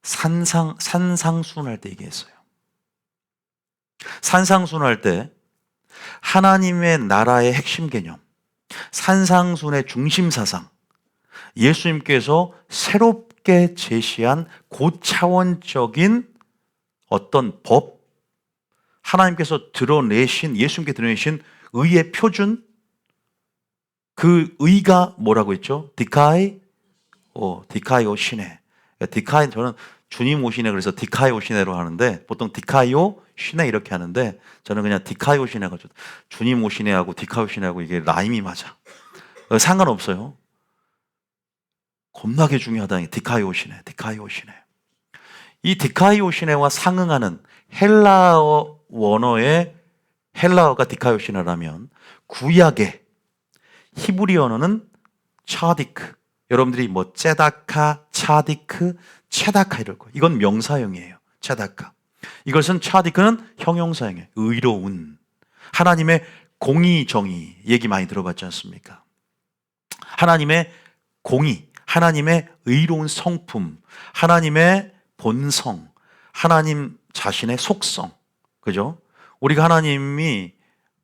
산상순할 때 얘기했어요. 산상순할 때 하나님의 나라의 핵심 개념, 산상순의 중심 사상, 예수님께서 새롭게 제시한 고차원적인 어떤 법, 하나님께서 드러내신, 예수님께 드러내신 의의 표준, 그 의가 뭐라고 했죠? 디카이오 시네. 디카이, 저는 주님 오시네 그래서 디카이오 시네로 하는데, 보통 디카이오 시네 이렇게 하는데, 저는 그냥 디카이오 시네가 주님 오시네하고 디카이오 시네하고 이게 라임이 맞아. 상관없어요. 겁나게 중요하다. 디카이오 시네, 디카이오 시네. 이 디카이오 시네와 상응하는 헬라어 원어의 헬라어가 디카이오 시네라면, 구약의 히브리 언어는 차디크. 여러분들이 뭐 째다카, 차디크, 체다카 이럴 거예요. 이건 명사형이에요. 체다카. 이것은 차디크는 형용사형이에요. 의로운. 하나님의 공의, 정의 얘기 많이 들어봤지 않습니까? 하나님의 공의, 하나님의 의로운 성품, 하나님의 본성, 하나님 자신의 속성. 그죠? 우리가 하나님이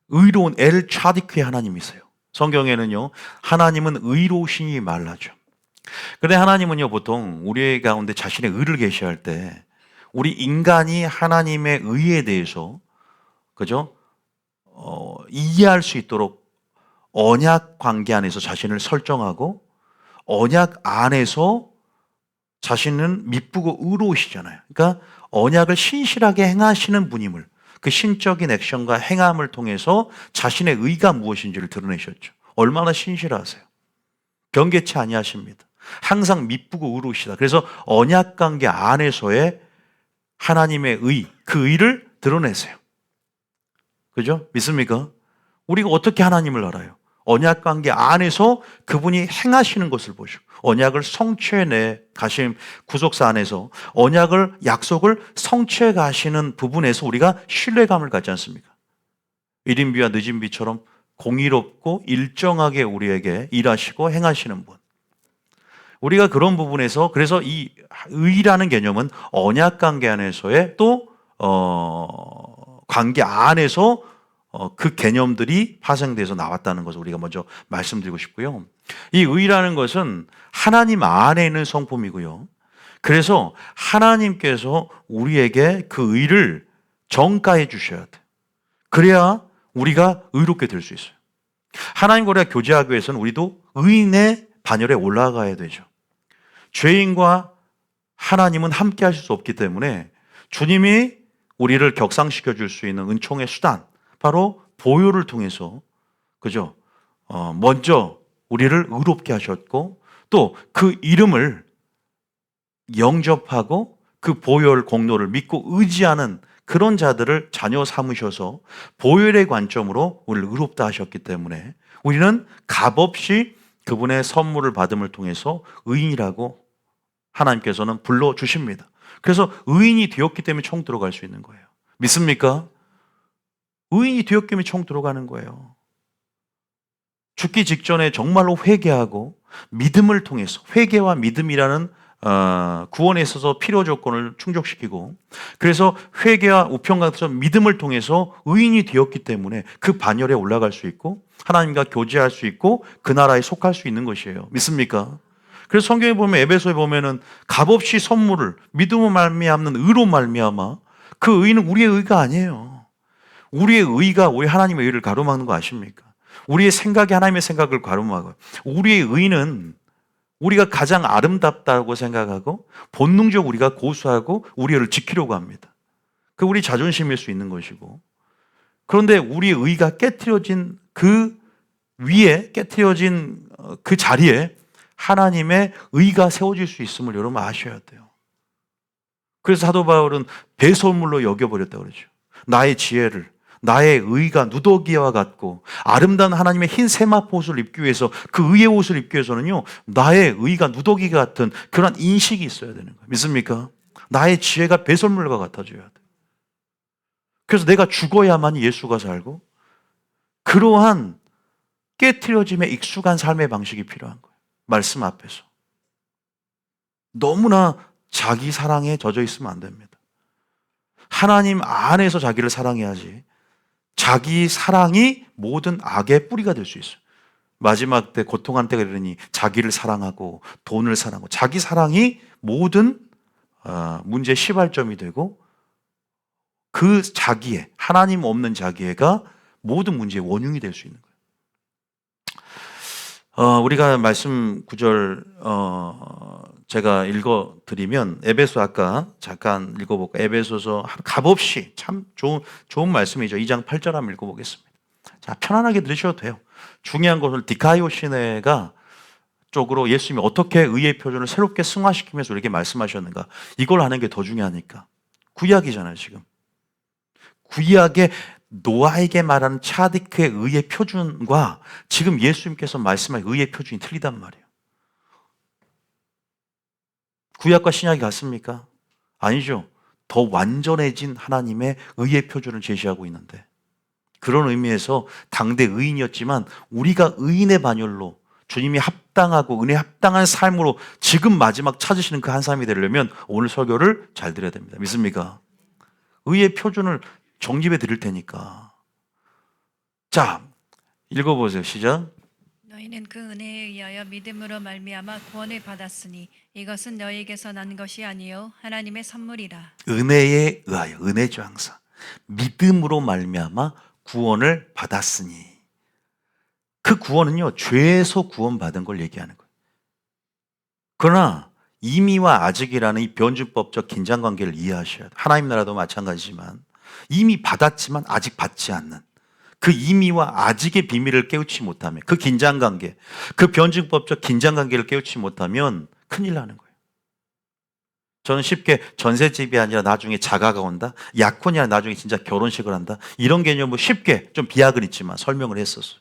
의로운 엘 차디크의 하나님이세요. 성경에는요, 하나님은 의로우시니 말하죠. 그런데 하나님은요, 보통 우리 가운데 자신의 의를 계시할 때, 우리 인간이 하나님의 의에 대해서, 그죠? 이해할 수 있도록 언약 관계 안에서 자신을 설정하고, 언약 안에서 자신은 미쁘고 의로우시잖아요. 그러니까 언약을 신실하게 행하시는 분임을, 그 신적인 액션과 행함을 통해서 자신의 의가 무엇인지를 드러내셨죠. 얼마나 신실하세요. 변개치 아니하십니다. 항상 미쁘고 의로우시다. 그래서 언약 관계 안에서의 하나님의 의, 그 의를 드러내세요. 그죠? 믿습니까? 우리가 어떻게 하나님을 알아요? 언약 관계 안에서 그분이 행하시는 것을 보시고 언약을 성취해내 가신 구속사 안에서 언약을 약속을 성취해 가시는 부분에서 우리가 신뢰감을 갖지 않습니까? 이른 비와 늦은 비처럼 공의롭고 일정하게 우리에게 일하시고 행하시는 분. 우리가 그런 부분에서 그래서 이 의라는 개념은 언약 관계 안에서의 또 관계 안에서 그 개념들이 파생돼서 나왔다는 것을 우리가 먼저 말씀드리고 싶고요. 이 의라는 것은 하나님 안에 있는 성품이고요. 그래서 하나님께서 우리에게 그 의를 전가해 주셔야 돼. 그래야 우리가 의롭게 될 수 있어요. 하나님과 우리가 교제하기 위해서는 우리도 의인의 반열에 올라가야 되죠. 죄인과 하나님은 함께 하실 수 없기 때문에 주님이 우리를 격상시켜 줄 수 있는 은총의 수단, 바로 보혈을 통해서, 그죠? 먼저 우리를 의롭게 하셨고, 또 그 이름을 영접하고 그 보혈 공로를 믿고 의지하는 그런 자들을 자녀 삼으셔서 보혈의 관점으로 우리를 의롭다 하셨기 때문에 우리는 값없이 그분의 선물을 받음을 통해서 의인이라고 하나님께서는 불러주십니다. 그래서 의인이 되었기 때문에 총 들어갈 수 있는 거예요. 믿습니까? 의인이 되었기 때문에 총 들어가는 거예요. 죽기 직전에 정말로 회개하고 믿음을 통해서 회개와 믿음이라는 구원에 있어서 필요 조건을 충족시키고 그래서 회개와 우편같은 믿음을 통해서 의인이 되었기 때문에 그 반열에 올라갈 수 있고 하나님과 교제할 수 있고 그 나라에 속할 수 있는 것이에요. 믿습니까? 그래서 성경에 보면 에베소에 보면은 값없이 선물을 믿음으로 말미암는 의로 말미암아 그 의는 우리의 의가 아니에요. 우리의 의가 우리 하나님의 의를 가로막는 거 아십니까? 우리의 생각이 하나님의 생각을 가로막아요. 우리의 의는 우리가 가장 아름답다고 생각하고 본능적으로 우리가 고수하고 우리를 지키려고 합니다. 그 우리 자존심일 수 있는 것이고 그런데 우리의 의가 깨트려진 그 위에 깨트려진 그 자리에 하나님의 의가 세워질 수 있음을 여러분 아셔야 돼요. 그래서 사도 바울은 배설물로 여겨버렸다고 그러죠. 나의 지혜를 나의 의가 누더기와 같고 아름다운 하나님의 흰 세마포 옷을 입기 위해서 그 의의 옷을 입기 위해서는요 나의 의가 누더기 같은 그런 인식이 있어야 되는 거예요. 믿습니까? 나의 지혜가 배설물과 같아져야 돼. 그래서 내가 죽어야만 예수가 살고 그러한 깨트려짐에 익숙한 삶의 방식이 필요한 거예요. 말씀 앞에서 너무나 자기 사랑에 젖어 있으면 안 됩니다. 하나님 안에서 자기를 사랑해야지 자기 사랑이 모든 악의 뿌리가 될 수 있어요. 마지막 때 고통한 때가 이르니 자기를 사랑하고 돈을 사랑하고 자기 사랑이 모든 문제의 시발점이 되고 그 자기애, 하나님 없는 자기애가 모든 문제의 원흉이 될 수 있는 거예요. 우리가 말씀 구절 제가 읽어드리면 에베소 아까 잠깐 읽어볼까요? 에베소서 값없이 참 좋은 말씀이죠. 2장 8절 한번 읽어보겠습니다. 자, 편안하게 들으셔도 돼요. 중요한 것은 디카이오 시네가 쪽으로 예수님이 어떻게 의의 표준을 새롭게 승화시키면서 이렇게 말씀하셨는가. 이걸 하는 게 더 중요하니까. 구약이잖아요 지금. 구약의 노아에게 말하는 차디크의 의의 표준과 지금 예수님께서 말씀할 의의 표준이 틀리단 말이에요. 구약과 신약이 같습니까? 아니죠. 더 완전해진 하나님의 의의 표준을 제시하고 있는데 그런 의미에서 당대 의인이었지만 우리가 의인의 반열로 주님이 합당하고 은혜 합당한 삶으로 지금 마지막 찾으시는 그 한 삶이 되려면 오늘 설교를 잘 들어야 됩니다. 믿습니까? 의의 표준을 정립해 드릴 테니까. 자, 읽어보세요. 시작. 너희는 그 은혜에 의하여 믿음으로 말미암아 구원을 받았으니 이것은 너희에게서 난 것이 아니요 하나님의 선물이라. 은혜에 의하여, 은혜죠 항상. 믿음으로 말미암아 구원을 받았으니 그 구원은요 죄에서 구원받은 걸 얘기하는 거예요. 그러나 이미와 아직이라는 이 변주법적 긴장관계를 이해하셔야 돼요. 하나님 나라도 마찬가지지만 이미 받았지만 아직 받지 않는 그 이미와 아직의 비밀을 깨우치 못하면 그 긴장관계, 그 변증법적 긴장관계를 깨우치 못하면 큰일 나는 거예요. 저는 쉽게 전셋집이 아니라 나중에 자가가 온다, 약혼이 아니라 나중에 진짜 결혼식을 한다, 이런 개념을 쉽게 좀 비약은 있지만 설명을 했었어요.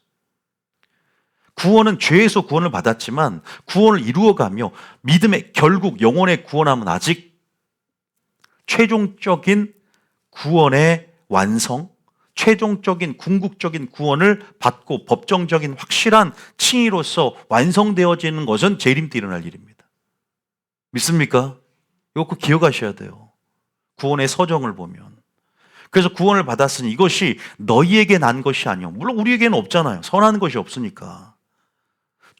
구원은 죄에서 구원을 받았지만 구원을 이루어가며 믿음의 결국 영혼의 구원함은 아직 최종적인 구원의 완성, 최종적인 궁극적인 구원을 받고 법정적인 확실한 칭의로서 완성되어지는 것은 재림 때 일어날 일입니다. 믿습니까? 이거 꼭 기억하셔야 돼요. 구원의 서정을 보면. 그래서 구원을 받았으니 이것이 너희에게 난 것이 아니요. 물론 우리에게는 없잖아요. 선한 것이 없으니까.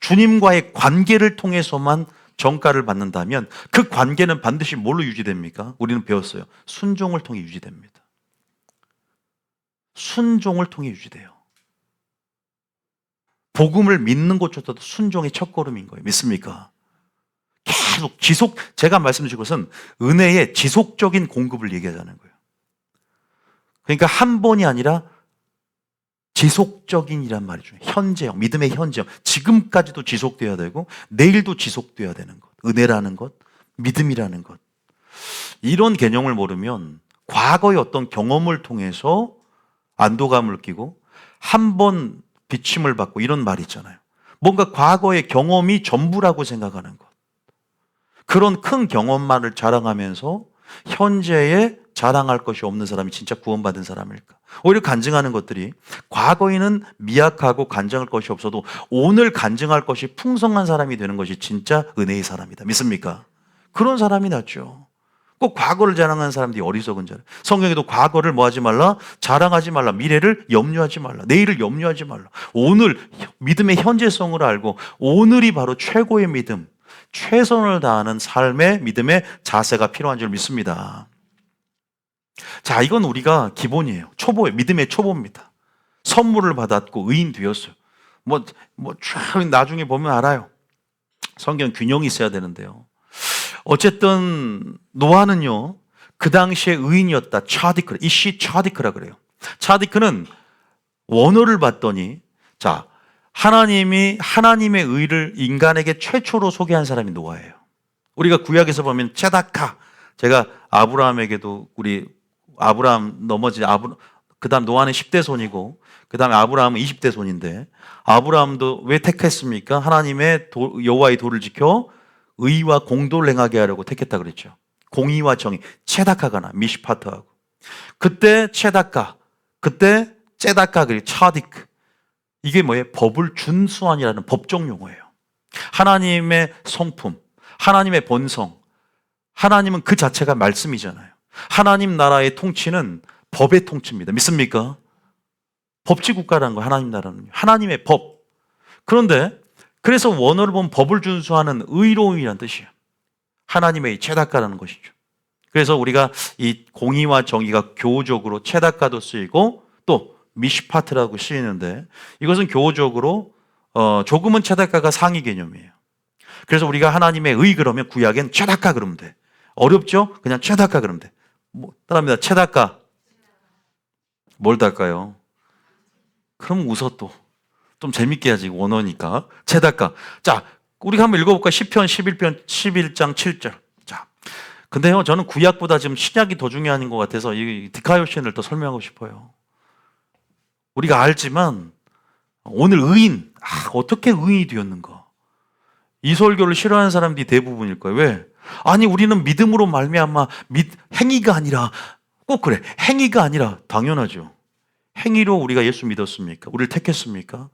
주님과의 관계를 통해서만 정가를 받는다면 그 관계는 반드시 뭘로 유지됩니까? 우리는 배웠어요. 순종을 통해 유지됩니다. 순종을 통해 유지돼요. 복음을 믿는 것조차도 순종의 첫걸음인 거예요. 믿습니까? 계속 제가 말씀드린 것은 은혜의 지속적인 공급을 얘기하자는 거예요. 그러니까 한 번이 아니라 지속적인이란 말이죠. 현재형, 믿음의 현재형. 지금까지도 지속돼야 되고 내일도 지속돼야 되는 것. 은혜라는 것, 믿음이라는 것. 이런 개념을 모르면 과거의 어떤 경험을 통해서 안도감을 느끼고 한 번 비침을 받고 이런 말이 있잖아요. 뭔가 과거의 경험이 전부라고 생각하는 것. 그런 큰 경험만을 자랑하면서 현재에 자랑할 것이 없는 사람이 진짜 구원받은 사람일까? 오히려 간증하는 것들이 과거에는 미약하고 간증할 것이 없어도 오늘 간증할 것이 풍성한 사람이 되는 것이 진짜 은혜의 사람이다. 믿습니까? 그런 사람이 낫죠. 꼭 과거를 자랑하는 사람들이 어리석은 자라. 성경에도 과거를 뭐 하지 말라? 자랑하지 말라. 미래를 염려하지 말라. 내일을 염려하지 말라. 오늘 믿음의 현재성을 알고 오늘이 바로 최고의 믿음, 최선을 다하는 삶의 믿음의 자세가 필요한 줄 믿습니다. 자, 이건 우리가 기본이에요. 초보예요. 믿음의 초보입니다. 선물을 받았고 의인 되었어요. 나중에 보면 알아요. 성경 균형이 있어야 되는데요. 어쨌든 노아는요, 그 당시에 의인이었다. 차디크, 이시 차디크라 그래요. 차디크는 원어를 봤더니, 자, 하나님이 하나님의 의를 인간에게 최초로 소개한 사람이 노아예요. 우리가 구약에서 보면 체다카, 제가 아브라함에게도 우리 아브라함 그 다음 노아는 10대 손이고 그 다음에 아브라함은 20대 손인데 아브라함도 왜 택했습니까? 하나님의 여호와의 도를 지켜 의와 공도를 행하게 하려고 택했다 그랬죠. 공의와 정의, 체다카가나 미시파트하고 그때 체다카, 그때 체다카 그리고 차디크 이게 뭐예요? 법을 준수한이라는 법정 용어예요. 하나님의 성품, 하나님의 본성, 하나님은 그 자체가 말씀이잖아요. 하나님 나라의 통치는 법의 통치입니다. 믿습니까? 법치국가라는 거예요. 하나님 나라는 하나님의 법. 그런데 그래서 원어를 보면 법을 준수하는 의로움이라는 뜻이에요. 하나님의 체다카라는 것이죠. 그래서 우리가 이 공의와 정의가 교우적으로 체다카도 쓰이고 또 미시파트라고 쓰이는데 이것은 교우적으로 조금은 체다카가 상위 개념이에요. 그래서 우리가 하나님의 의 그러면 구약엔 체다카 그러면 돼. 어렵죠? 그냥 체다카 그러면 돼. 따라합니다. 체다카. 뭘 달까요? 그럼 웃어 또. 좀 재밌게 해야지 원어니까. 체다카. 자, 우리가 한번 읽어볼까? 시편 11장 7절. 자, 근데요, 저는 구약보다 지금 신약이 더 중요한 것 같아서 이 디카요신을 더 설명하고 싶어요. 우리가 알지만 오늘 의인, 어떻게 의인이 되었는가? 이 설교를 싫어하는 사람들이 대부분일 거예요. 왜? 아니 우리는 믿음으로 말미암아 행위가 아니라 꼭 그래. 행위가 아니라 당연하죠. 행위로 우리가 예수 믿었습니까? 우리를 택했습니까?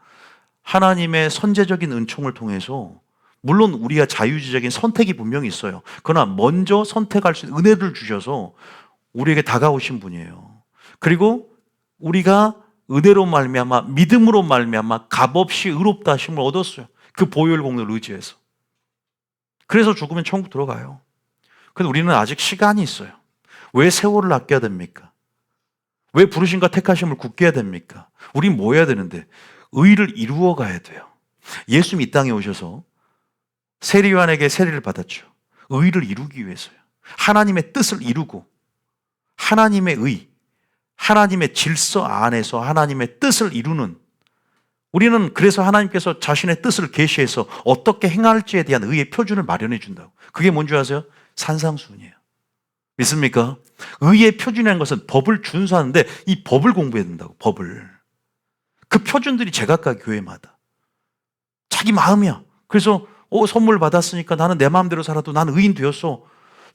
하나님의 선제적인 은총을 통해서 물론 우리가 자유주의적인 선택이 분명히 있어요. 그러나 먼저 선택할 수 있는 은혜를 주셔서 우리에게 다가오신 분이에요. 그리고 우리가 은혜로 말미암아 믿음으로 말미암아 값없이 의롭다 하심을 얻었어요. 그 보혈 공로를 의지해서. 그래서 죽으면 천국 들어가요. 근데 우리는 아직 시간이 있어요. 왜 세월을 아껴야 됩니까? 왜 부르심과 택하심을 굳게 해야 됩니까? 우린 뭐 해야 되는데? 의를 이루어 가야 돼요. 예수님이 이 땅에 오셔서 세리요한에게 세리를 받았죠. 의를 이루기 위해서요. 하나님의 뜻을 이루고 하나님의 의, 하나님의 질서 안에서 하나님의 뜻을 이루는 우리는 그래서 하나님께서 자신의 뜻을 계시해서 어떻게 행할지에 대한 의의 표준을 마련해 준다고. 그게 뭔지 아세요? 산상수훈이에요. 믿습니까? 의의 표준이라는 것은 법을 준수하는데 이 법을 공부해야 된다고. 법을. 그 표준들이 제각각 교회마다. 자기 마음이야. 그래서 선물 받았으니까 나는 내 마음대로 살아도 나는 의인 되었어.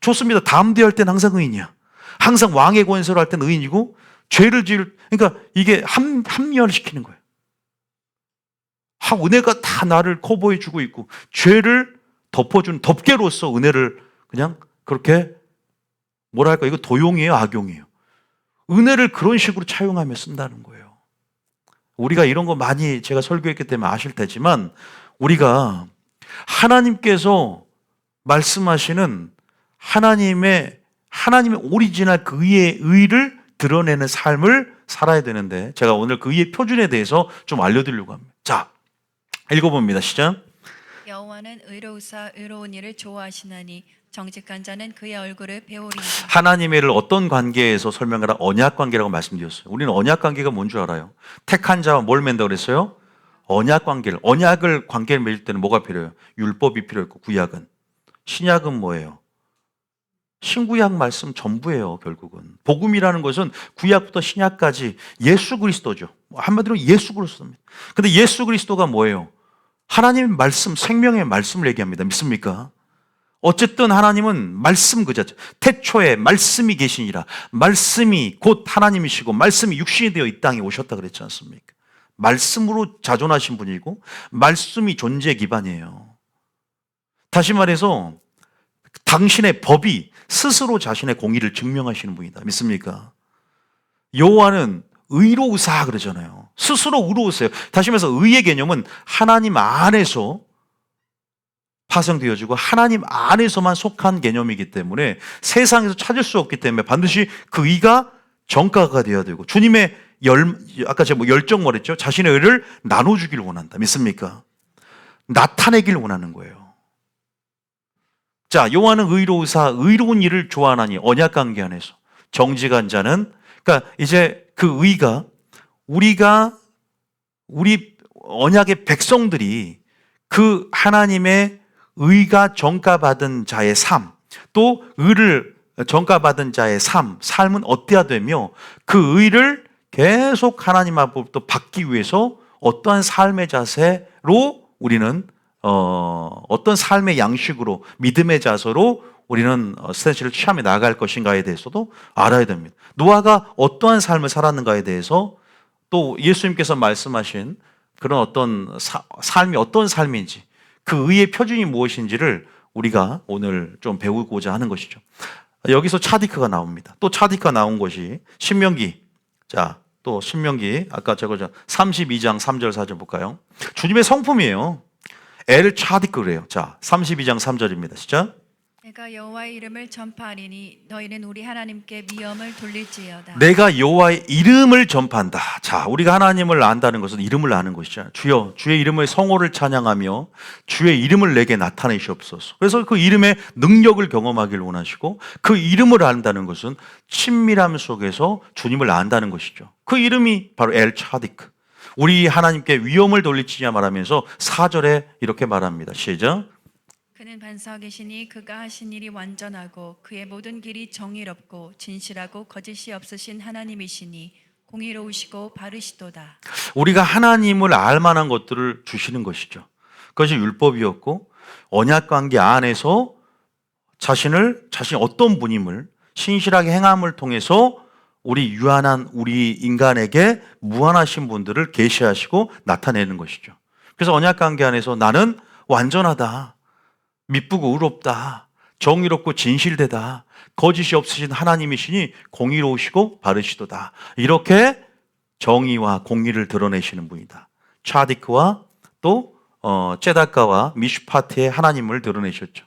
좋습니다. 다음 대할 때는 항상 의인이야. 항상 왕의 권세로 할 때는 의인이고 그러니까 이게 합리화를 시키는 거예요. 은혜가 다 나를 커버해 주고 있고 죄를 덮어준 덮개로서 은혜를 그냥 그렇게 뭐랄까 이거 도용이에요, 악용이에요. 은혜를 그런 식으로 차용하며 쓴다는 거예요. 우리가 이런 거 많이 제가 설교했기 때문에 아실 테지만 우리가 하나님께서 말씀하시는 하나님의 오리지널 그 의를 드러내는 삶을 살아야 되는데 제가 오늘 그 의의 표준에 대해서 좀 알려드리려고 합니다. 자, 읽어봅니다. 시작. 여호와는 의로우사 의로운 일을 좋아하시나니 정직한 자는 그의 얼굴을 배우리이다. 하나님의 일을 어떤 관계에서 설명하라? 언약 관계라고 말씀드렸어요. 우리는 언약 관계가 뭔 줄 알아요? 택한 자와 뭘 맺는다고 그랬어요? 언약을 관계를 맺을 때는 뭐가 필요해요? 율법이 필요했고 구약은. 신약은 뭐예요? 신구약 말씀 전부예요. 결국은 복음이라는 것은 구약부터 신약까지 예수 그리스도죠. 한마디로 예수 그리스도입니다. 근데 예수 그리스도가 뭐예요? 하나님의 말씀, 생명의 말씀을 얘기합니다. 믿습니까? 어쨌든 하나님은 말씀 그 자체. 태초에 말씀이 계시니라. 말씀이 곧 하나님이시고 말씀이 육신이 되어 이 땅에 오셨다 그랬지 않습니까? 말씀으로 자존하신 분이고 말씀이 존재의 기반이에요. 다시 말해서 당신의 법이 스스로 자신의 공의를 증명하시는 분이다. 믿습니까? 여호와는 의로우사 그러잖아요. 스스로 의로우세요. 다시 말해서 의의 개념은 하나님 안에서 파생되어지고 하나님 안에서만 속한 개념이기 때문에 세상에서 찾을 수 없기 때문에 반드시 그 의가 정가가 되어야 되고 주님의 아까 제가 열정 말했죠. 자신의 의를 나눠주길 원한다. 믿습니까? 나타내길 원하는 거예요. 자, 여호와는 의로우사 의로운 일을 좋아하나니 언약 관계 안에서 정직한 자는 그러니까 이제 그 의가 우리 언약의 백성들이 그 하나님의 의가 정가받은 자의 삶, 또 의를 정가받은 자의 삶은 어때야 되며 그 의를 계속 하나님 앞으로부터 받기 위해서 어떠한 삶의 자세로 우리는 어떤 삶의 양식으로 믿음의 자세로 우리는 스탠스를 취하며 나아갈 것인가에 대해서도 알아야 됩니다. 노아가 어떠한 삶을 살았는가에 대해서 또 예수님께서 말씀하신 그런 어떤 삶이 어떤 삶인지 그 의의 표준이 무엇인지를 우리가 오늘 좀 배우고자 하는 것이죠. 여기서 차디크가 나옵니다. 또 차디크가 나온 것이 신명기. 자, 또 신명기 아까 저거 32장 3절 4절 볼까요? 주님의 성품이에요. 엘 차디크 그래요. 자, 32장 3절입니다. 시작. 내가 여호와의 이름을 전파하리니 너희는 우리 하나님께 미엄을 돌릴지어다. 내가 여호와의 이름을 전파한다. 자, 우리가 하나님을 안다는 것은 이름을 아는 것이잖아요. 주여, 주의 이름의 성호를 찬양하며 주의 이름을 내게 나타내시옵소서. 그래서 그 이름의 능력을 경험하기를 원하시고 그 이름을 안다는 것은 친밀함 속에서 주님을 안다는 것이죠. 그 이름이 바로 엘 차디크. 우리 하나님께 위엄을 돌리지냐 말하면서 4절에 이렇게 말합니다. 시작. 그는 반사하 계시니 그가 하신 일이 완전하고 그의 모든 길이 정의롭고 진실하고 거짓이 없으신 하나님이시니 공의로우시고 바르시도다. 우리가 하나님을 알 만한 것들을 주시는 것이죠. 그것이 율법이었고 언약 관계 안에서 자신이 어떤 분임을 신실하게 행함을 통해서 우리 유한한 우리 인간에게 무한하신 분들을 계시하시고 나타내는 것이죠. 그래서 언약 관계 안에서 나는 완전하다. 미쁘고 의롭다. 정의롭고 진실되다. 거짓이 없으신 하나님이시니 공의로우시고 바르시도다. 이렇게 정의와 공의를 드러내시는 분이다. 차디크와 또 제다카와 미슈파트의 하나님을 드러내셨죠.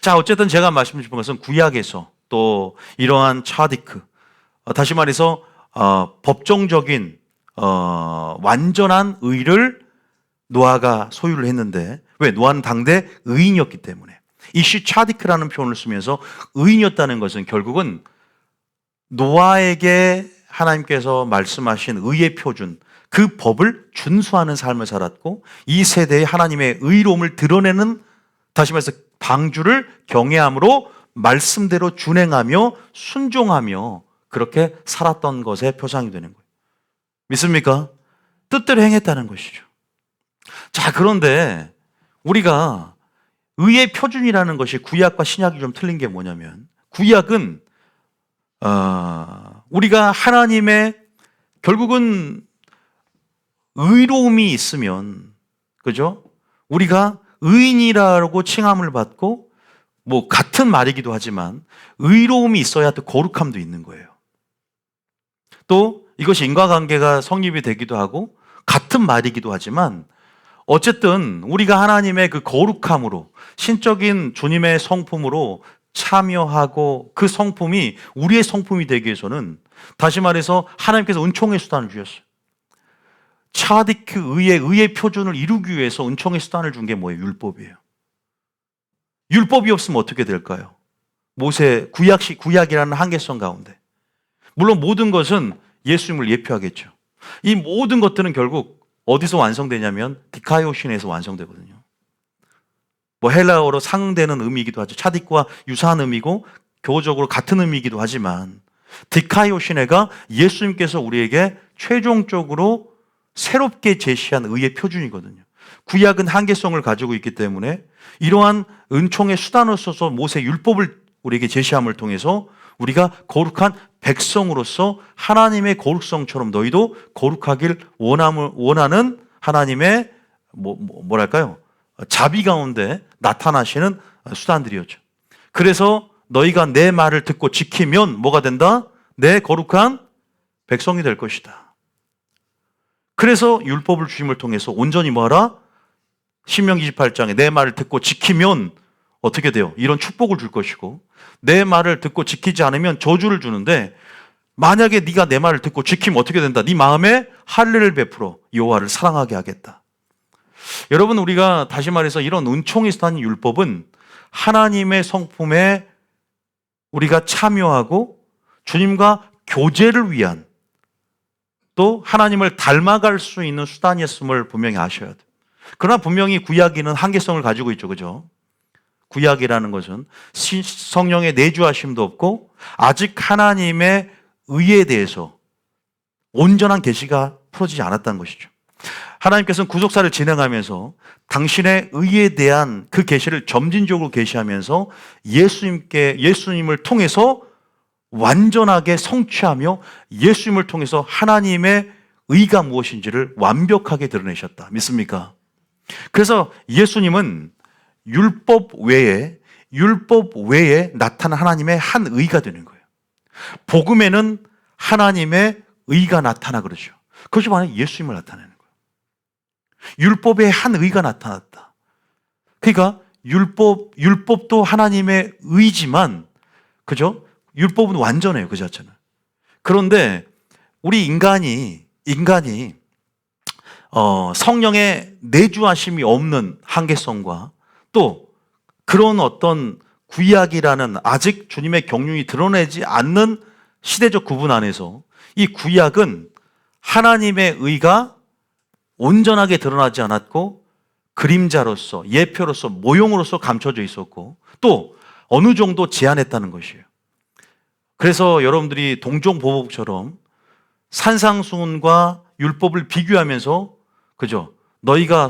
자, 어쨌든 제가 말씀드린 것은 구약에서 또 이러한 차디크, 다시 말해서 법정적인 완전한 의를 노아가 소유를 했는데 왜? 노아는 당대 의인이었기 때문에. 이시 차디크라는 표현을 쓰면서 의인이었다는 것은 결국은 노아에게 하나님께서 말씀하신 의의 표준, 그 법을 준수하는 삶을 살았고 이 세대의 하나님의 의로움을 드러내는, 다시 말해서 방주를 경외함으로 말씀대로 준행하며 순종하며 그렇게 살았던 것의 표상이 되는 거예요. 믿습니까? 뜻대로 행했다는 것이죠. 자, 그런데 우리가 의의 표준이라는 것이 구약과 신약이 좀 틀린 게 뭐냐면, 구약은 우리가 하나님의 결국은 의로움이 있으면, 그죠? 우리가 의인이라고 칭함을 받고, 뭐 같은 말이기도 하지만 의로움이 있어야 또 거룩함도 있는 거예요. 또 이것이 인과관계가 성립이 되기도 하고 같은 말이기도 하지만, 어쨌든 우리가 하나님의 그 거룩함으로, 신적인 주님의 성품으로 참여하고 그 성품이 우리의 성품이 되기 위해서는, 다시 말해서 하나님께서 은총의 수단을 주셨어요. 차디크 의의 표준을 이루기 위해서 은총의 수단을 준 게 뭐예요? 율법이에요. 율법이 없으면 어떻게 될까요? 모세 구약이라는 한계성 가운데, 물론 모든 것은 예수님을 예표하겠죠. 이 모든 것들은 결국 어디서 완성되냐면 디카이오신에서 완성되거든요. 뭐 헬라어로 상응되는 의미이기도 하죠. 차딕과 유사한 의미고 교적으로 같은 의미이기도 하지만, 디카이오신에가 예수님께서 우리에게 최종적으로 새롭게 제시한 의의 표준이거든요. 구약은 한계성을 가지고 있기 때문에 이러한 은총의 수단으로서 모세 율법을 우리에게 제시함을 통해서 우리가 거룩한 백성으로서 하나님의 거룩성처럼 너희도 거룩하길 원하는 하나님의 뭐랄까요? 자비 가운데 나타나시는 수단들이었죠. 그래서 너희가 내 말을 듣고 지키면 뭐가 된다? 내 거룩한 백성이 될 것이다. 그래서 율법을 주심을 통해서 온전히 뭐하라? 신명기 28장에 내 말을 듣고 지키면 어떻게 돼요? 이런 축복을 줄 것이고, 내 말을 듣고 지키지 않으면 저주를 주는데, 만약에 네가 내 말을 듣고 지키면 어떻게 된다? 네 마음에 할례를 베풀어 여호와를 사랑하게 하겠다. 여러분, 우리가 다시 말해서 이런 은총이 있다는 율법은 하나님의 성품에 우리가 참여하고 주님과 교제를 위한, 또 하나님을 닮아갈 수 있는 수단이었음을 분명히 아셔야 돼요. 그러나 분명히 구약에는 한계성을 가지고 있죠. 그죠? 구약이라는 것은 성령의 내주하심도 없고 아직 하나님의 의에 대해서 온전한 계시가 풀어지지 않았다는 것이죠. 하나님께서는 구속사를 진행하면서 당신의 의에 대한 그 계시를 점진적으로 계시하면서 예수님을 통해서 완전하게 성취하며 예수님을 통해서 하나님의 의가 무엇인지를 완벽하게 드러내셨다. 믿습니까? 그래서 예수님은 율법 외에 나타난 하나님의 한 의가 되는 거예요. 복음에는 하나님의 의가 나타나 그러죠. 그것이 바로 예수님을 나타내는 거예요. 율법에 한 의가 나타났다. 그러니까 율법도 하나님의 의지만, 그죠? 율법은 완전해요, 그 자체는. 그런데 우리 인간이 성령의 내주하심이 없는 한계성과 또 그런 어떤 구약이라는 아직 주님의 경륜이 드러내지 않는 시대적 구분 안에서 이 구약은 하나님의 의가 온전하게 드러나지 않았고 그림자로서, 예표로서, 모형으로서 감춰져 있었고 또 어느 정도 제한했다는 것이에요. 그래서 여러분들이 동종보복처럼 산상수훈과 율법을 비교하면서, 그죠? 너희가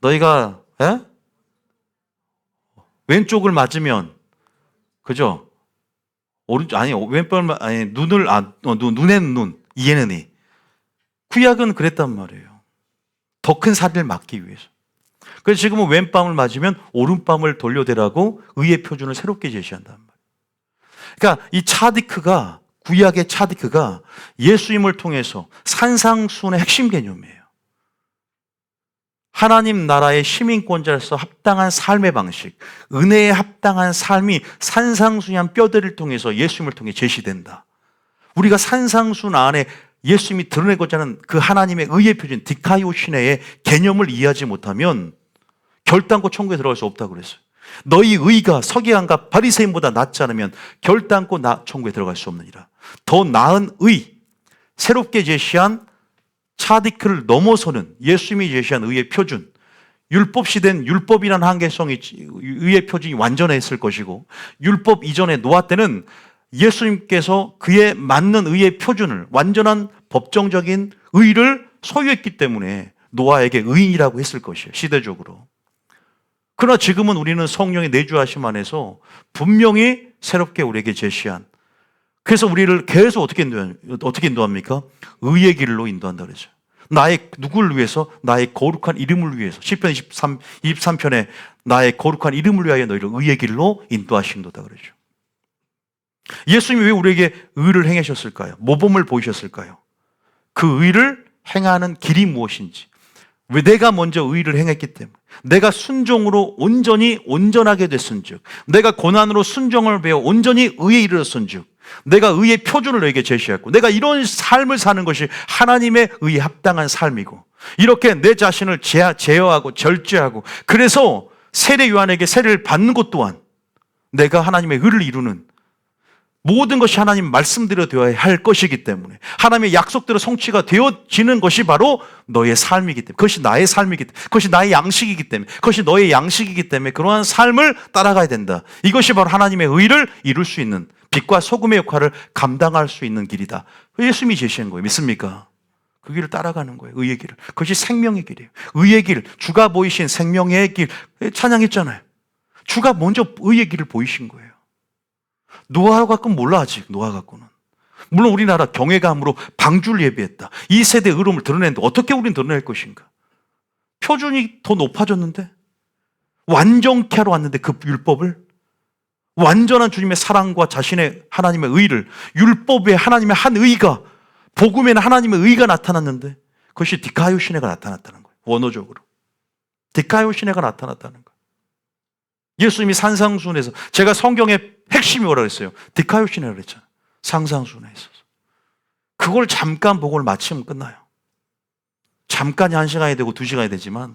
너희가 왼쪽을 맞으면, 그죠? 눈에는 눈, 이에는 이. 구약은 그랬단 말이에요. 더 큰 살인을 막기 위해서. 그래서 지금은 왼뺨을 맞으면 오른뺨을 돌려대라고 의의 표준을 새롭게 제시한단 말이에요. 그러니까 이 차디크가, 구약의 차디크가 예수님을 통해서 산상수훈의 핵심 개념이에요. 하나님 나라의 시민권자로서 합당한 삶의 방식, 은혜에 합당한 삶이 산상수훈한 뼈대를 통해서 예수님을 통해 제시된다. 우리가 산상수훈 안에 예수님이 드러내고자 하는 그 하나님의 의의 표준, 디카이오시네의 개념을 이해하지 못하면 결단코 천국에 들어갈 수 없다고 그랬어요. 너희 의가 서기관과 바리새인보다 낫지 않으면 결단코 천국에 들어갈 수 없느니라. 더 나은 의, 새롭게 제시한 차디크를 넘어서는 예수님이 제시한 의의 표준, 율법 시대는 율법이라는 한계성이, 의의 표준이 완전했을 것이고, 율법 이전의 노아 때는 예수님께서 그에 맞는 의의 표준을, 완전한 법정적인 의를 소유했기 때문에 노아에게 의인이라고 했을 것이에요. 시대적으로. 그러나 지금은 우리는 성령의 내주하심 안에서 분명히 새롭게 우리에게 제시한, 그래서 우리를 계속 어떻게 인도합니까? 의의 길로 인도한다 그러죠. 누구를 위해서? 나의 거룩한 이름을 위해서. 시편 23편에 나의 거룩한 이름을 위하여 너희를 의의 길로 인도하신도다 그러죠. 예수님이 왜 우리에게 의를 행하셨을까요? 모범을 보이셨을까요? 그 의를 행하는 길이 무엇인지. 왜? 내가 먼저 의를 행했기 때문에. 내가 순종으로 온전하게 됐은즉, 내가 고난으로 순종을 배워 온전히 의에 이르렀은즉, 내가 의의 표준을 너에게 제시했고, 내가 이런 삶을 사는 것이 하나님의 의에 합당한 삶이고, 이렇게 내 자신을 제어하고 절제하고, 그래서 세례 요한에게 세례를 받는 것 또한 내가 하나님의 의를 이루는, 모든 것이 하나님 말씀대로 되어야 할 것이기 때문에, 하나님의 약속대로 성취가 되어지는 것이 바로 너의 삶이기 때문에, 그것이 나의 삶이기 때문에, 그것이 나의 양식이기 때문에, 그것이 너의 양식이기 때문에 그러한 삶을 따라가야 된다. 이것이 바로 하나님의 의를 이룰 수 있는, 빛과 소금의 역할을 감당할 수 있는 길이다. 예수님이 제시한 거예요. 믿습니까? 그 길을 따라가는 거예요. 의의 길을. 그것이 생명의 길이에요. 의의 길, 주가 보이신 생명의 길. 찬양했잖아요. 주가 먼저 의의 길을 보이신 거예요. 노아 갖고는 몰라. 아직 노아 갖고는. 물론 우리나라 경외감으로 방주를 예비했다. 이 세대의 의로움을 드러내는데 어떻게 우리는 드러낼 것인가? 표준이 더 높아졌는데, 완전케 하러 왔는데 그 율법을, 완전한 주님의 사랑과 자신의 하나님의 의를, 율법에 하나님의 한 의가, 복음에는 하나님의 의가 나타났는데 그것이 디카요 시내가 나타났다는 거예요. 원어적으로 디카요 시내가 나타났다는 거예요. 예수님이 산상수훈에서, 제가 성경의 핵심이 뭐라고 했어요? 디카요 시내라고 했잖아요. 상상수훈에 있어서. 그걸 잠깐 보고 마치면 끝나요. 잠깐이 1시간이 되고 2시간이 되지만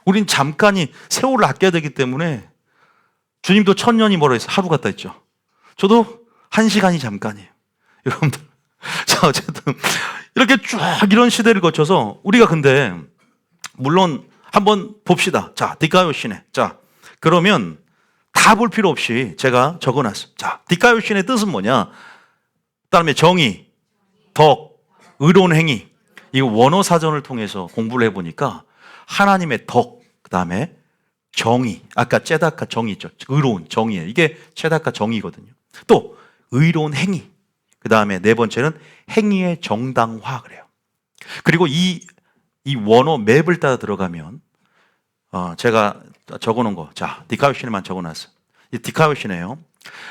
우린 잠깐이 세월을 아껴야 되기 때문에, 주님도 1000년이 뭐라 했어요? 하루 같다 했죠. 저도 1시간이 잠깐이에요. 여러분들. 자, 어쨌든 이렇게 쭉 이런 시대를 거쳐서 우리가, 근데 물론 한번 봅시다. 자, 디카요 시내. 자, 그러면 다 볼 필요 없이 제가 적어놨어요. 자, 디카요 시내의 뜻은 뭐냐? 그다음에 정의, 덕, 의로운 행위. 이거 원어 사전을 통해서 공부를 해보니까 하나님의 덕, 그다음에 정의, 아까 째다카 정의죠. 의로운 정의예요. 이게 째다카 정의거든요. 또 의로운 행위. 그 다음에 네 번째는 행위의 정당화 그래요. 그리고 이 원어 맵을 따라 들어가면, 제가 적어놓은 거, 자, 디카요 시내만 적어놨어요. 이 디카요 시내요.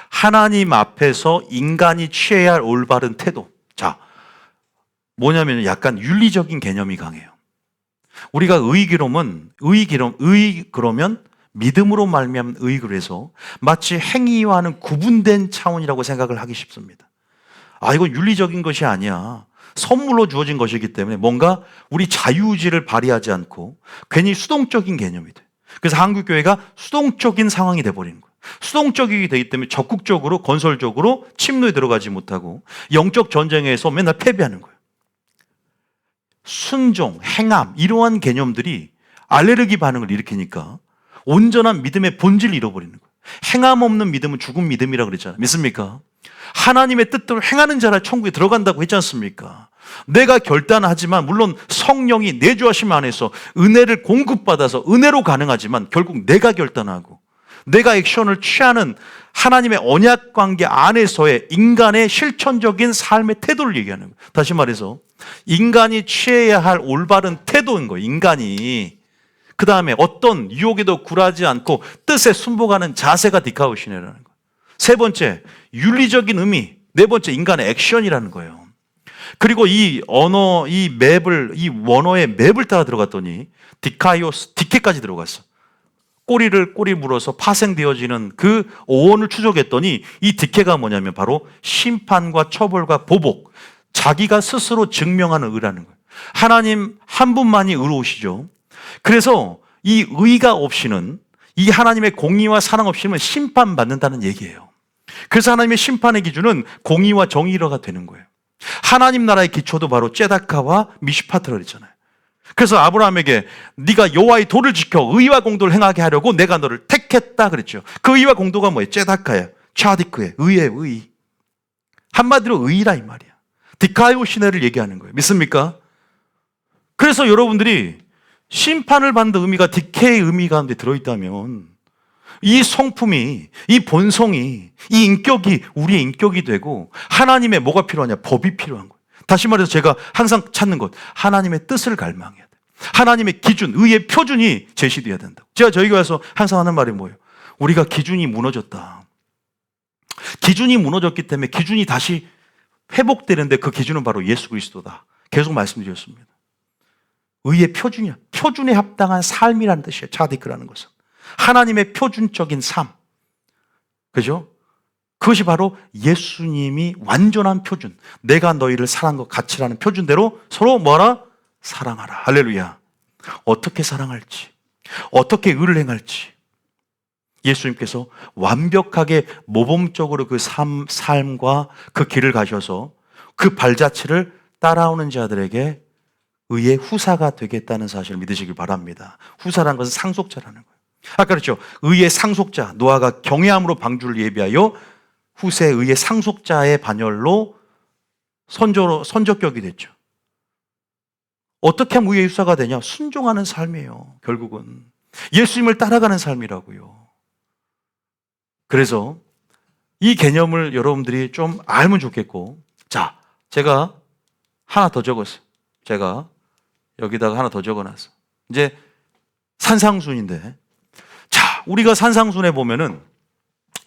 하나님 앞에서 인간이 취해야 할 올바른 태도. 자, 뭐냐면 약간 윤리적인 개념이 강해요. 우리가 그러면 믿음으로 말미암은 의의로 해서 마치 행위와는 구분된 차원이라고 생각을 하기 쉽습니다. 이건 윤리적인 것이 아니야. 선물로 주어진 것이기 때문에 뭔가 우리 자유의지를 발휘하지 않고 괜히 수동적인 개념이 돼. 그래서 한국교회가 수동적인 상황이 돼버리는 거예요. 수동적이게 되기 때문에 적극적으로, 건설적으로 침노에 들어가지 못하고 영적 전쟁에서 맨날 패배하는 거예요. 순종, 행함, 이러한 개념들이 알레르기 반응을 일으키니까 온전한 믿음의 본질을 잃어버리는 거예요. 행함 없는 믿음은 죽은 믿음이라고 그랬잖아요. 믿습니까? 하나님의 뜻대로 행하는 자라 천국에 들어간다고 했지 않습니까? 내가 결단하지만, 물론 성령이 내주하심 안에서 은혜를 공급받아서 은혜로 가능하지만 결국 내가 결단하고 내가 액션을 취하는 하나님의 언약 관계 안에서의 인간의 실천적인 삶의 태도를 얘기하는 거예요. 다시 말해서 인간이 취해야 할 올바른 태도인 거예요. 인간이. 그 다음에 어떤 유혹에도 굴하지 않고 뜻에 순복하는 자세가 디카요 시내라는 거예요. 세 번째, 윤리적인 의미. 네 번째, 인간의 액션이라는 거예요. 그리고 이 원어의 맵을 따라 들어갔더니 디케까지 들어갔어. 꼬리 물어서 파생되어지는 그 어원을 추적했더니 이 디케가 뭐냐면 바로 심판과 처벌과 보복, 자기가 스스로 증명하는 의라는 거예요. 하나님 한 분만이 의로우시죠. 그래서 이 의가 없이는, 이 하나님의 공의와 사랑 없이는 심판받는다는 얘기예요. 그래서 하나님의 심판의 기준은 공의와 정의가 되는 거예요. 하나님 나라의 기초도 바로 째다카와 미시파트라 그랬잖아요. 그래서 아브라함에게 네가 여호와의 도를 지켜 의와 공도를 행하게 하려고 내가 너를 택했다 그랬죠. 그 의와 공도가 뭐예요? 째다카야. 차디크의 의의 의. 한마디로 의라 이 말이야. 디카이오 시내를 얘기하는 거예요. 믿습니까? 그래서 여러분들이 심판을 받는 의미가 디케의 의미 가운데 들어있다면 이 성품이, 이 본성이, 이 인격이 우리의 인격이 되고 하나님의 뭐가 필요하냐? 법이 필요한 거예요. 다시 말해서 제가 항상 찾는 것, 하나님의 뜻을 갈망해야 돼요. 하나님의 기준, 의의 표준이 제시돼야 된다고. 제가 저희 교회에서 항상 하는 말이 뭐예요? 우리가 기준이 무너졌다. 기준이 무너졌기 때문에 기준이 다시 회복되는데 그 기준은 바로 예수 그리스도다. 계속 말씀드렸습니다. 의의 표준이야. 표준에 합당한 삶이라는 뜻이에요. 차디크라는 것은. 하나님의 표준적인 삶. 그죠? 그것이 바로 예수님이 완전한 표준. 내가 너희를 사랑한 것 같이라는 표준대로 서로 뭐하라? 사랑하라. 할렐루야. 어떻게 사랑할지, 어떻게 의를 행할지. 예수님께서 완벽하게 모범적으로 그 삶과 그 길을 가셔서 그 발자취를 따라오는 자들에게 의의 후사가 되겠다는 사실을 믿으시길 바랍니다. 후사라는 것은 상속자라는 거예요. 아까 그랬죠. 의의 상속자, 노아가 경외함으로 방주를 예비하여 후세 의의 상속자의 반열로 선적격이 됐죠. 어떻게 하면 의의 후사가 되냐? 순종하는 삶이에요. 결국은 예수님을 따라가는 삶이라고요. 그래서 이 개념을 여러분들이 좀 알면 좋겠고, 자, 제가 하나 더 적었어요. 제가 여기다가 하나 더 적어놨어. 이제 산상순인데, 자, 우리가 산상순에 보면은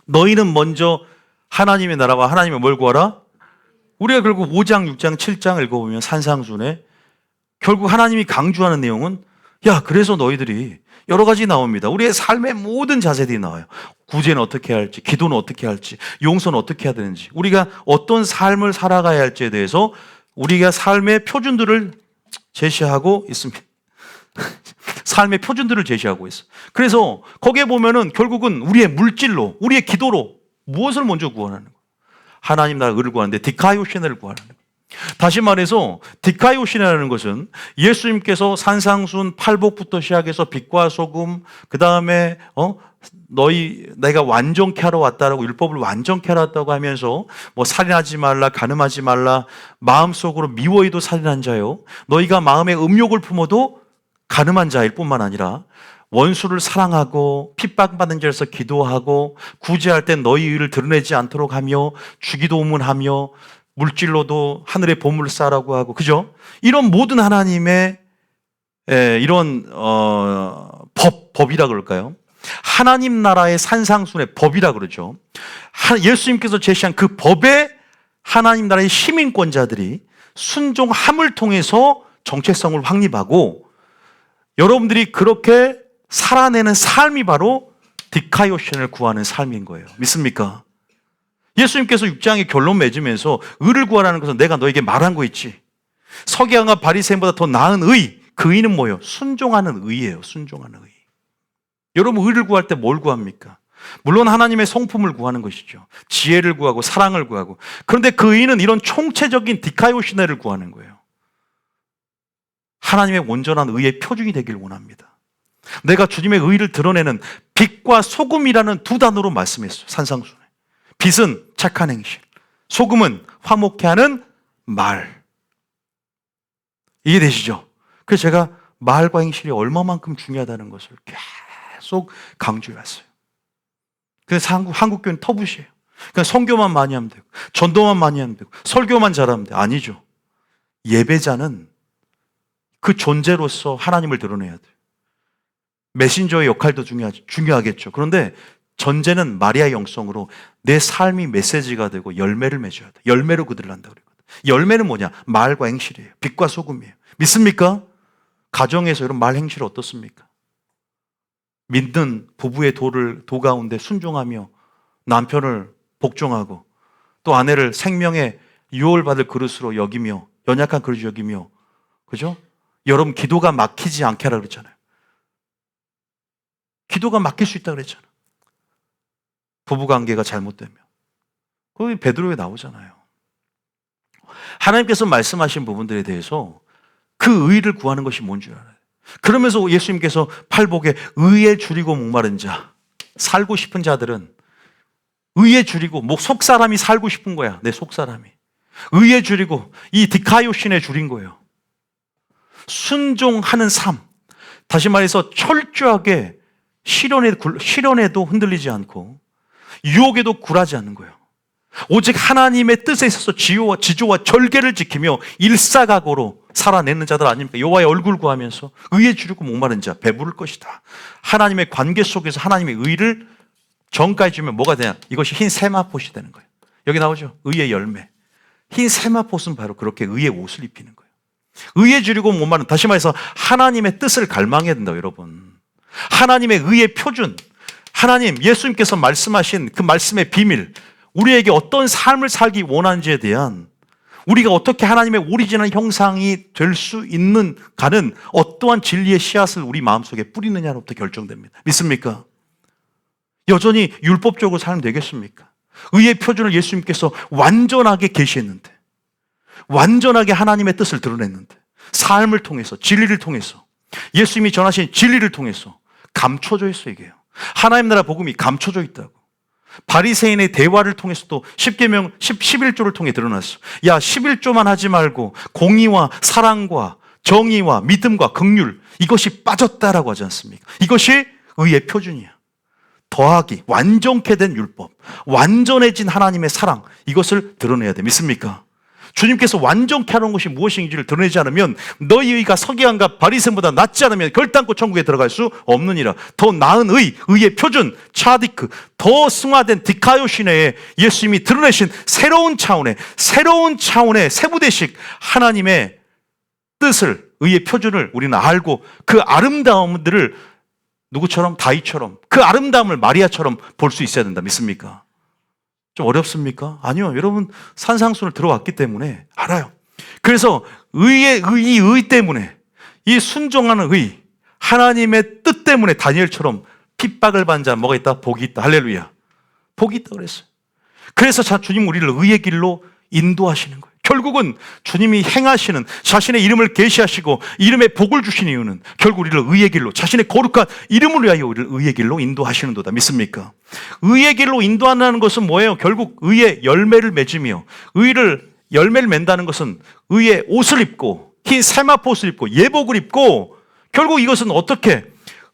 너희는 먼저 하나님의 나라와 하나님의 뭘 구하라? 우리가 결국 5장, 6장, 7장 읽어보면 산상순에 결국 하나님이 강조하는 내용은 야, 그래서 너희들이 여러 가지 나옵니다. 우리의 삶의 모든 자세들이 나와요. 구제는 어떻게 할지, 기도는 어떻게 할지, 용서는 어떻게 해야 되는지, 우리가 어떤 삶을 살아가야 할지에 대해서 우리가 삶의 표준들을 제시하고 있습니다. 삶의 표준들을 제시하고 있어요. 그래서 거기에 보면은 결국은 우리의 물질로, 우리의 기도로 무엇을 먼저 구하는 거예요? 하나님 나라 의를 구하는데 디카이오시네를 구하는 거예요. 다시 말해서 디카이오시네라는 것은 예수님께서 산상순 팔복부터 시작해서 빛과 소금, 그 다음에 내가 완전케 하러 왔다라고 율법을 완전케 하러 왔다고 하면서 뭐 살인하지 말라, 간음하지 말라, 마음속으로 미워해도 살인한 자요, 너희가 마음에 음욕을 품어도 간음한 자일 뿐만 아니라 원수를 사랑하고 핍박받는 자에서 기도하고 구제할 땐 너희 의를 드러내지 않도록 하며 주기도문하며 물질로도 하늘의 보물을 쌓으라고 하고, 그죠? 이런 모든 하나님의 이런 법이라 그럴까요? 하나님 나라의 산상순의 법이라 그러죠. 예수님께서 제시한 그 법에 하나님 나라의 시민권자들이 순종함을 통해서 정체성을 확립하고, 여러분들이 그렇게 살아내는 삶이 바로 디카이오션을 구하는 삶인 거예요. 믿습니까? 예수님께서 6장의 결론 맺으면서 의를 구하라는 것은 내가 너에게 말한 거 있지. 서기관과 바리새인보다 더 나은 의, 그 의는 뭐예요? 순종하는 의예요. 순종하는 의. 여러분 의를 구할 때 뭘 구합니까? 물론 하나님의 성품을 구하는 것이죠. 지혜를 구하고 사랑을 구하고. 그런데 그 의는 이런 총체적인 디카이오시네를 구하는 거예요. 하나님의 온전한 의의 표준이 되길 원합니다. 내가 주님의 의를 드러내는 빛과 소금이라는 두 단어로 말씀했어요. 산상순에. 빛은 착한 행실, 소금은 화목케 하는 말. 이해되시죠? 그래서 제가 말과 행실이 얼마만큼 중요하다는 것을 계속 강조해 왔어요. 그래서 한국교회는 터부시예요. 그냥 선교만 많이 하면 되고, 전도만 많이 하면 되고, 설교만 잘하면 돼요. 아니죠. 예배자는 그 존재로서 하나님을 드러내야 돼요. 메신저의 역할도 중요하겠죠. 그런데 전제는 마리아의 영성으로 내 삶이 메시지가 되고 열매를 맺어야 돼. 열매로 그들을 한다 그러거든. 열매는 뭐냐? 말과 행실이에요. 빛과 소금이에요. 믿습니까? 가정에서 이런 말 행실 어떻습니까? 믿는 부부의 도 가운데 순종하며 남편을 복종하고 또 아내를 생명의 유월받을 그릇으로 여기며 연약한 그릇을 여기며, 그죠? 여러분 기도가 막히지 않게 하라 그랬잖아요. 기도가 막힐 수 있다 그랬잖아요. 부부관계가 잘못되면. 거기 베드로에 나오잖아요. 하나님께서 말씀하신 부분들에 대해서 그 의를 구하는 것이 뭔지 알아요. 그러면서 예수님께서 팔복에 의에 줄이고 목마른 자, 살고 싶은 자들은 의에 줄이고 속사람이 살고 싶은 거야. 내 속사람이. 의에 줄이고 이 디카요신에 줄인 거예요. 순종하는 삶. 다시 말해서 철저하게 시련에도 흔들리지 않고 유혹에도 굴하지 않는 거예요. 오직 하나님의 뜻에 있어서 지조와 절개를 지키며 일사각오로 살아내는 자들 아닙니까? 여호와의 얼굴 구하면서 의에 줄이고 목마른 자 배부를 것이다. 하나님의 관계 속에서 하나님의 의를 전까지 주면 뭐가 되냐? 이것이 흰 세마포시 되는 거예요. 여기 나오죠? 의의 열매. 흰 세마포는 바로 그렇게 의의 옷을 입히는 거예요. 의에 줄이고 목마른, 다시 말해서 하나님의 뜻을 갈망해야 된다, 여러분. 하나님의 의의 표준, 하나님, 예수님께서 말씀하신 그 말씀의 비밀, 우리에게 어떤 삶을 살기 원하는지에 대한, 우리가 어떻게 하나님의 오리지널 형상이 될 수 있는가는 어떠한 진리의 씨앗을 우리 마음속에 뿌리느냐로부터 결정됩니다. 믿습니까? 여전히 율법적으로 살면 되겠습니까? 의의 표준을 예수님께서 완전하게 계시했는데, 완전하게 하나님의 뜻을 드러냈는데, 삶을 통해서, 진리를 통해서, 예수님이 전하신 진리를 통해서 감춰져 있어, 이게요. 하나님 나라 복음이 감춰져 있다고. 바리새인의 대화를 통해서도 10계명 11조를 통해 드러났어. 야, 11조만 하지 말고 공의와 사랑과 정의와 믿음과 긍휼, 이것이 빠졌다라고 하지 않습니까? 이것이 의의 표준이야. 더하기, 완전케 된 율법, 완전해진 하나님의 사랑, 이것을 드러내야 돼. 믿습니까? 주님께서 완전케 하는 것이 무엇인지를 드러내지 않으면 너희 의가 서기관과 바리새인보다 낫지 않으면 결단코 천국에 들어갈 수 없느니라. 더 나은 의의 표준, 차디크, 더 승화된 디카요시네에 예수님이 드러내신 새로운 차원의 세부대식 하나님의 뜻을, 의의 표준을 우리는 알고 그 아름다움들을 누구처럼? 다윗처럼, 그 아름다움을 마리아처럼 볼 수 있어야 된다. 믿습니까? 좀 어렵습니까? 아니요. 여러분 산상수훈을 들어왔기 때문에 알아요. 그래서 이 의 때문에, 이 순종하는 의, 하나님의 뜻 때문에 다니엘처럼 핍박을 받는 자 뭐가 있다? 복이 있다. 할렐루야. 복이 있다 그랬어요. 그래서 주님 우리를 의의 길로 인도하시는 거예요. 결국은 주님이 행하시는, 자신의 이름을 계시하시고 이름에 복을 주신 이유는 결국 우리를 의의 길로, 자신의 거룩한 이름을 위하여 우리를 의의 길로 인도하시는 도다. 믿습니까? 의의 길로 인도한다는 것은 뭐예요? 결국 의의 열매를 맺으며, 열매를 맺는다는 것은 의의 옷을 입고, 흰 세마포옷을 입고 예복을 입고, 결국 이것은 어떻게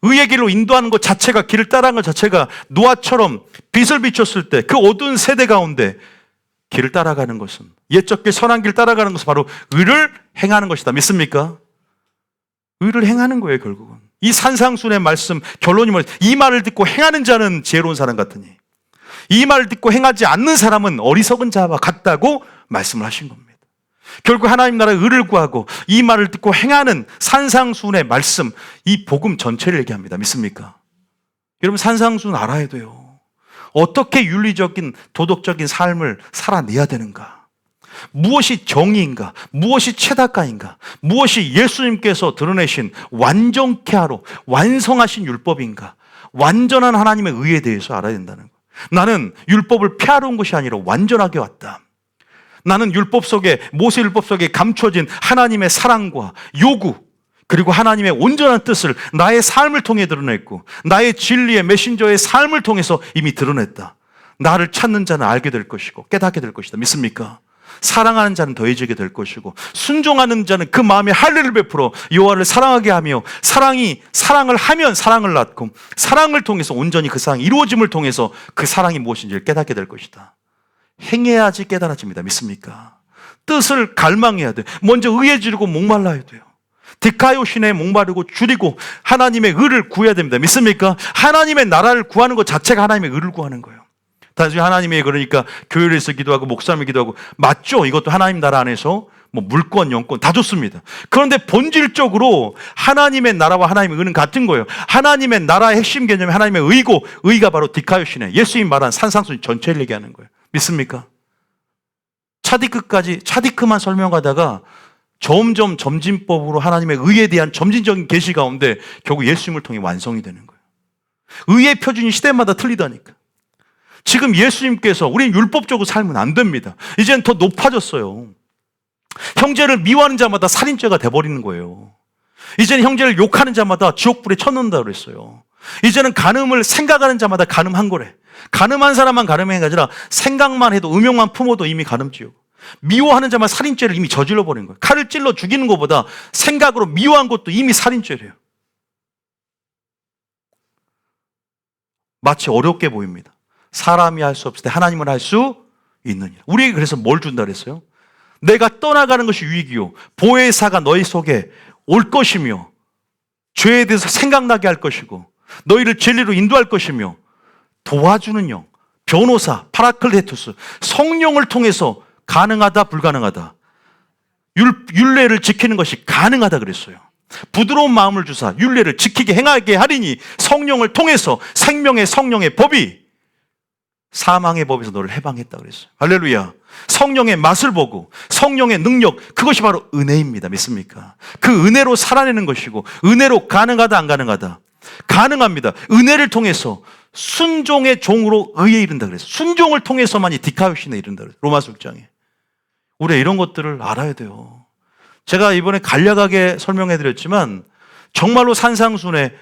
의의 길로 인도하는 것 자체가, 길을 따라가는 것 자체가 노아처럼 빛을 비췄을 때 그 어두운 세대 가운데 길을 따라가는 것은, 옛적 길, 선한 길 따라가는 것은 바로 의를 행하는 것이다. 믿습니까? 의를 행하는 거예요, 결국은. 이 산상순의 말씀, 결론이 뭐예요? 이 말을 듣고 행하는 자는 지혜로운 사람 같으니 이 말을 듣고 행하지 않는 사람은 어리석은 자와 같다고 말씀을 하신 겁니다. 결국 하나님 나라의 의를 구하고 이 말을 듣고 행하는 산상순의 말씀, 이 복음 전체를 얘기합니다. 믿습니까? 여러분 산상순 알아야 돼요. 어떻게 윤리적인 도덕적인 삶을 살아내야 되는가? 무엇이 정의인가? 무엇이 체다가인가? 무엇이 예수님께서 드러내신 완전케 하러 완성하신 율법인가? 완전한 하나님의 의에 대해서 알아야 된다는 거예요. 나는 율법을 폐하러 온 것이 아니라 완전하게 왔다. 나는 율법 속에, 모세 율법 속에 감춰진 하나님의 사랑과 요구, 그리고 하나님의 온전한 뜻을 나의 삶을 통해 드러냈고, 나의 진리의 메신저의 삶을 통해서 이미 드러냈다. 나를 찾는 자는 알게 될 것이고 깨닫게 될 것이다. 믿습니까? 사랑하는 자는 더해지게 될 것이고, 순종하는 자는 그 마음에 할례를 베풀어 여호와를 사랑하게 하며, 사랑을 하면 사랑을 낳고, 사랑을 통해서 온전히 그 사랑이 이루어짐을 통해서 그 사랑이 무엇인지를 깨닫게 될 것이다. 행해야지 깨달아집니다. 믿습니까? 뜻을 갈망해야 돼. 먼저 의에 지르고 목말라야 돼요. 디카요신에 목마르고 줄이고 하나님의 의를 구해야 됩니다. 믿습니까? 하나님의 나라를 구하는 것 자체가 하나님의 의를 구하는 거예요. 단순히 하나님의, 그러니까 교회에서 기도하고 목사님이 기도하고, 맞죠? 이것도 하나님 나라 안에서 뭐 물권, 영권 다 좋습니다. 그런데 본질적으로 하나님의 나라와 하나님의 의는 같은 거예요. 하나님의 나라의 핵심 개념이 하나님의 의고, 의가 바로 디카요신에, 예수님이 말한 산상순 전체를 얘기하는 거예요. 믿습니까? 차디크만 설명하다가 점점 점진법으로 하나님의 의에 대한 점진적인 계시 가운데 결국 예수님을 통해 완성이 되는 거예요. 의의 표준이 시대마다 틀리다니까. 지금 예수님께서, 우리는 율법적으로 살면 안 됩니다. 이제는 더 높아졌어요. 형제를 미워하는 자마다 살인죄가 돼버리는 거예요. 이제는 형제를 욕하는 자마다 지옥불에 쳐넣는다고 그랬어요. 이제는 간음을 생각하는 자마다 간음한 거래. 간음한 사람만 간음한 게 아니라 생각만 해도, 음욕만 품어도 이미 간음지옥. 미워하는 자만 살인죄를 이미 저질러 버린 거예요. 칼을 찔러 죽이는 것보다 생각으로 미워한 것도 이미 살인죄래요. 마치 어렵게 보입니다. 사람이 할 수 없을 때 하나님은 할 수 있느니라. 우리에게 그래서 뭘 준다 그랬어요? 내가 떠나가는 것이 유익이요 보혜사가 너희 속에 올 것이며 죄에 대해서 생각나게 할 것이고 너희를 진리로 인도할 것이며 도와주는 영, 변호사, 파라클레토스, 성령을 통해서 가능하다 불가능하다 율례를 지키는 것이 가능하다 그랬어요. 부드러운 마음을 주사 율례를 지키게 행하게 하리니 성령을 통해서 생명의 성령의 법이 사망의 법에서 너를 해방했다 그랬어요. 할렐루야. 성령의 맛을 보고 성령의 능력, 그것이 바로 은혜입니다. 믿습니까? 그 은혜로 살아내는 것이고 은혜로 가능하다 안 가능하다? 가능합니다. 은혜를 통해서 순종의 종으로 의에 이른다 그랬어요. 순종을 통해서만이 디카요신에 이른다 그랬어요. 로마서 6장에. 우리가 이런 것들을 알아야 돼요. 제가 이번에 간략하게 설명해 드렸지만 정말로 산상순에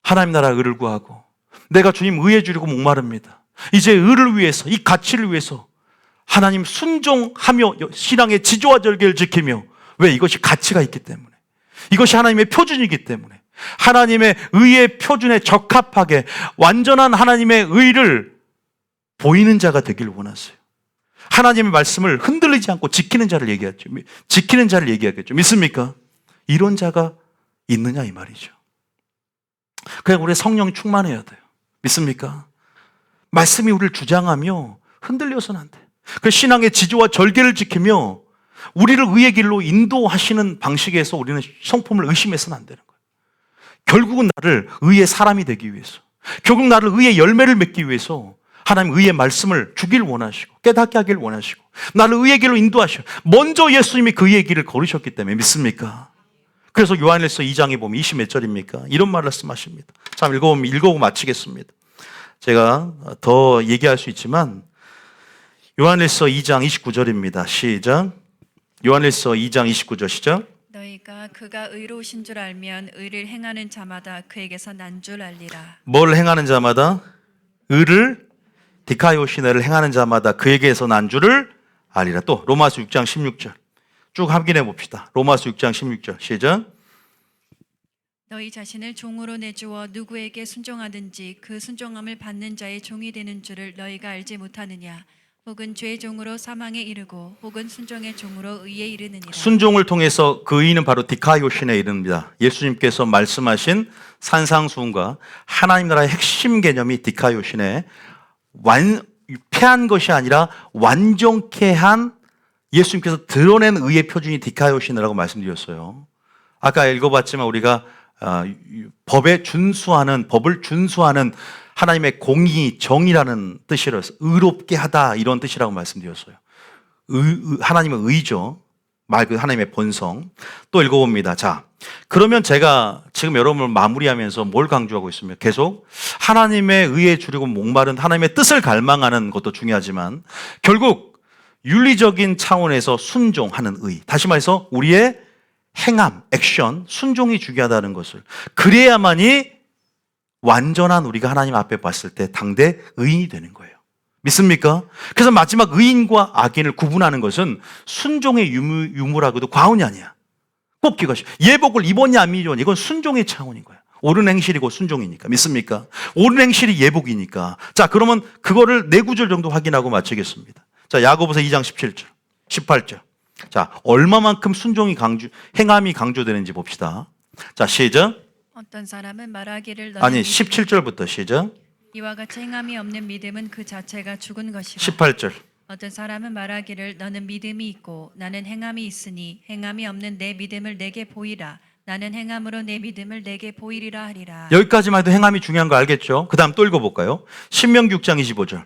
하나님 나라 의를 구하고 내가 주님 의에 주려고 목마릅니다. 이제 의를 위해서, 이 가치를 위해서 하나님 순종하며 신앙의 지조와 절개를 지키며, 왜? 이것이 가치가 있기 때문에, 이것이 하나님의 표준이기 때문에, 하나님의 의의 표준에 적합하게 완전한 하나님의 의를 보이는 자가 되기를 원하세요. 하나님의 말씀을 흔들리지 않고 지키는 자를 얘기하죠. 지키는 자를 얘기하겠죠. 믿습니까? 이런 자가 있느냐 이 말이죠. 그냥 우리 성령 충만해야 돼요. 믿습니까? 말씀이 우리를 주장하며 흔들려서는 안 돼. 그 신앙의 지조와 절개를 지키며 우리를 의의 길로 인도하시는 방식에서 우리는 성품을 의심해서는 안 되는 거예요. 결국은 나를 의의 사람이 되기 위해서, 결국 나를 의의 열매를 맺기 위해서 하나님 의의 말씀을 주길 원하시고 깨닫게 하길 원하시고 나를 의의 길로 인도하시고, 먼저 예수님이 그 의의 길을 걸으셨기 때문에, 믿습니까? 그래서 요한일서 2장에 보면 20몇 절입니까? 이런 말씀하십니다. 참 읽어보고 마치겠습니다. 제가 더 얘기할 수 있지만 요한일서 2장 29절입니다. 시작. 요한일서 2장 29절 시작. 너희가 그가 의로우신 줄 알면 의를 행하는 자마다 그에게서 난 줄 알리라. 뭘 행하는 자마다? 의를, 디카요시네를 행하는 자마다 그에게서 난 줄을 알리라. 또 로마서 6장 16절 쭉 확인해 봅시다. 로마서 6장 16절 시작. 너희 자신을 종으로 내주어 누구에게 순종하든지 그 순종함을 받는 자의 종이 되는 줄을 너희가 알지 못하느냐? 혹은 죄의 종으로 사망에 이르고 혹은 순종의 종으로 의에 이르느니라. 순종을 통해서 그 의는 바로 디카요신에 이릅니다. 예수님께서 말씀하신 산상수훈과 하나님 나라의 핵심 개념이 디카요신에 패한 것이 아니라 완전케 한, 예수님께서 드러낸 의의 표준이 디카요신이라고 말씀드렸어요. 아까 읽어봤지만 우리가 법을 준수하는 하나님의 공의, 정의라는 뜻이라 의롭게 하다 이런 뜻이라고 말씀드렸어요. 하나님의 의죠. 말 그대로 하나님의 본성. 또 읽어봅니다. 자, 그러면 제가 지금 여러분을 마무리하면서 뭘 강조하고 있습니까? 계속 하나님의 의에 주려고 목마른 하나님의 뜻을 갈망하는 것도 중요하지만 결국 윤리적인 차원에서 순종하는 의, 다시 말해서 우리의 행함, 액션, 순종이 중요하다는 것을, 그래야만이 완전한 우리가 하나님 앞에 봤을 때 당대 의인이 되는 거예요. 믿습니까? 그래서 마지막 의인과 악인을 구분하는 것은 순종의 유무라고도 과언이 아니야. 꼭 기억하시오. 예복을 입었냐 안 입었냐, 이건 순종의 차원인 거야. 옳은 행실이고 순종이니까. 믿습니까? 옳은 행실이 예복이니까. 자, 그러면 그거를 4구절 정도 확인하고 마치겠습니다. 자, 야고보서 2장 17절 18절. 자, 얼마만큼 순종이 행함이 강조되는지 봅시다. 자, 시작. 어떤 사람은 말하기를, 17절부터 시작. 이와 같이 행함이 없는 믿음은 그 자체가 죽은 것이라. 18절. 어떤 사람은 말하기를, 너는 믿음이 있고 나는 행함이 있으니 행함이 없는 내 믿음을 내게 보이라. 나는 행함으로 내 믿음을 내게 보이리라 하리라. 여기까지만 해도 행함이 중요한 거 알겠죠? 그 다음 또 읽어볼까요? 신명기 6장 25절.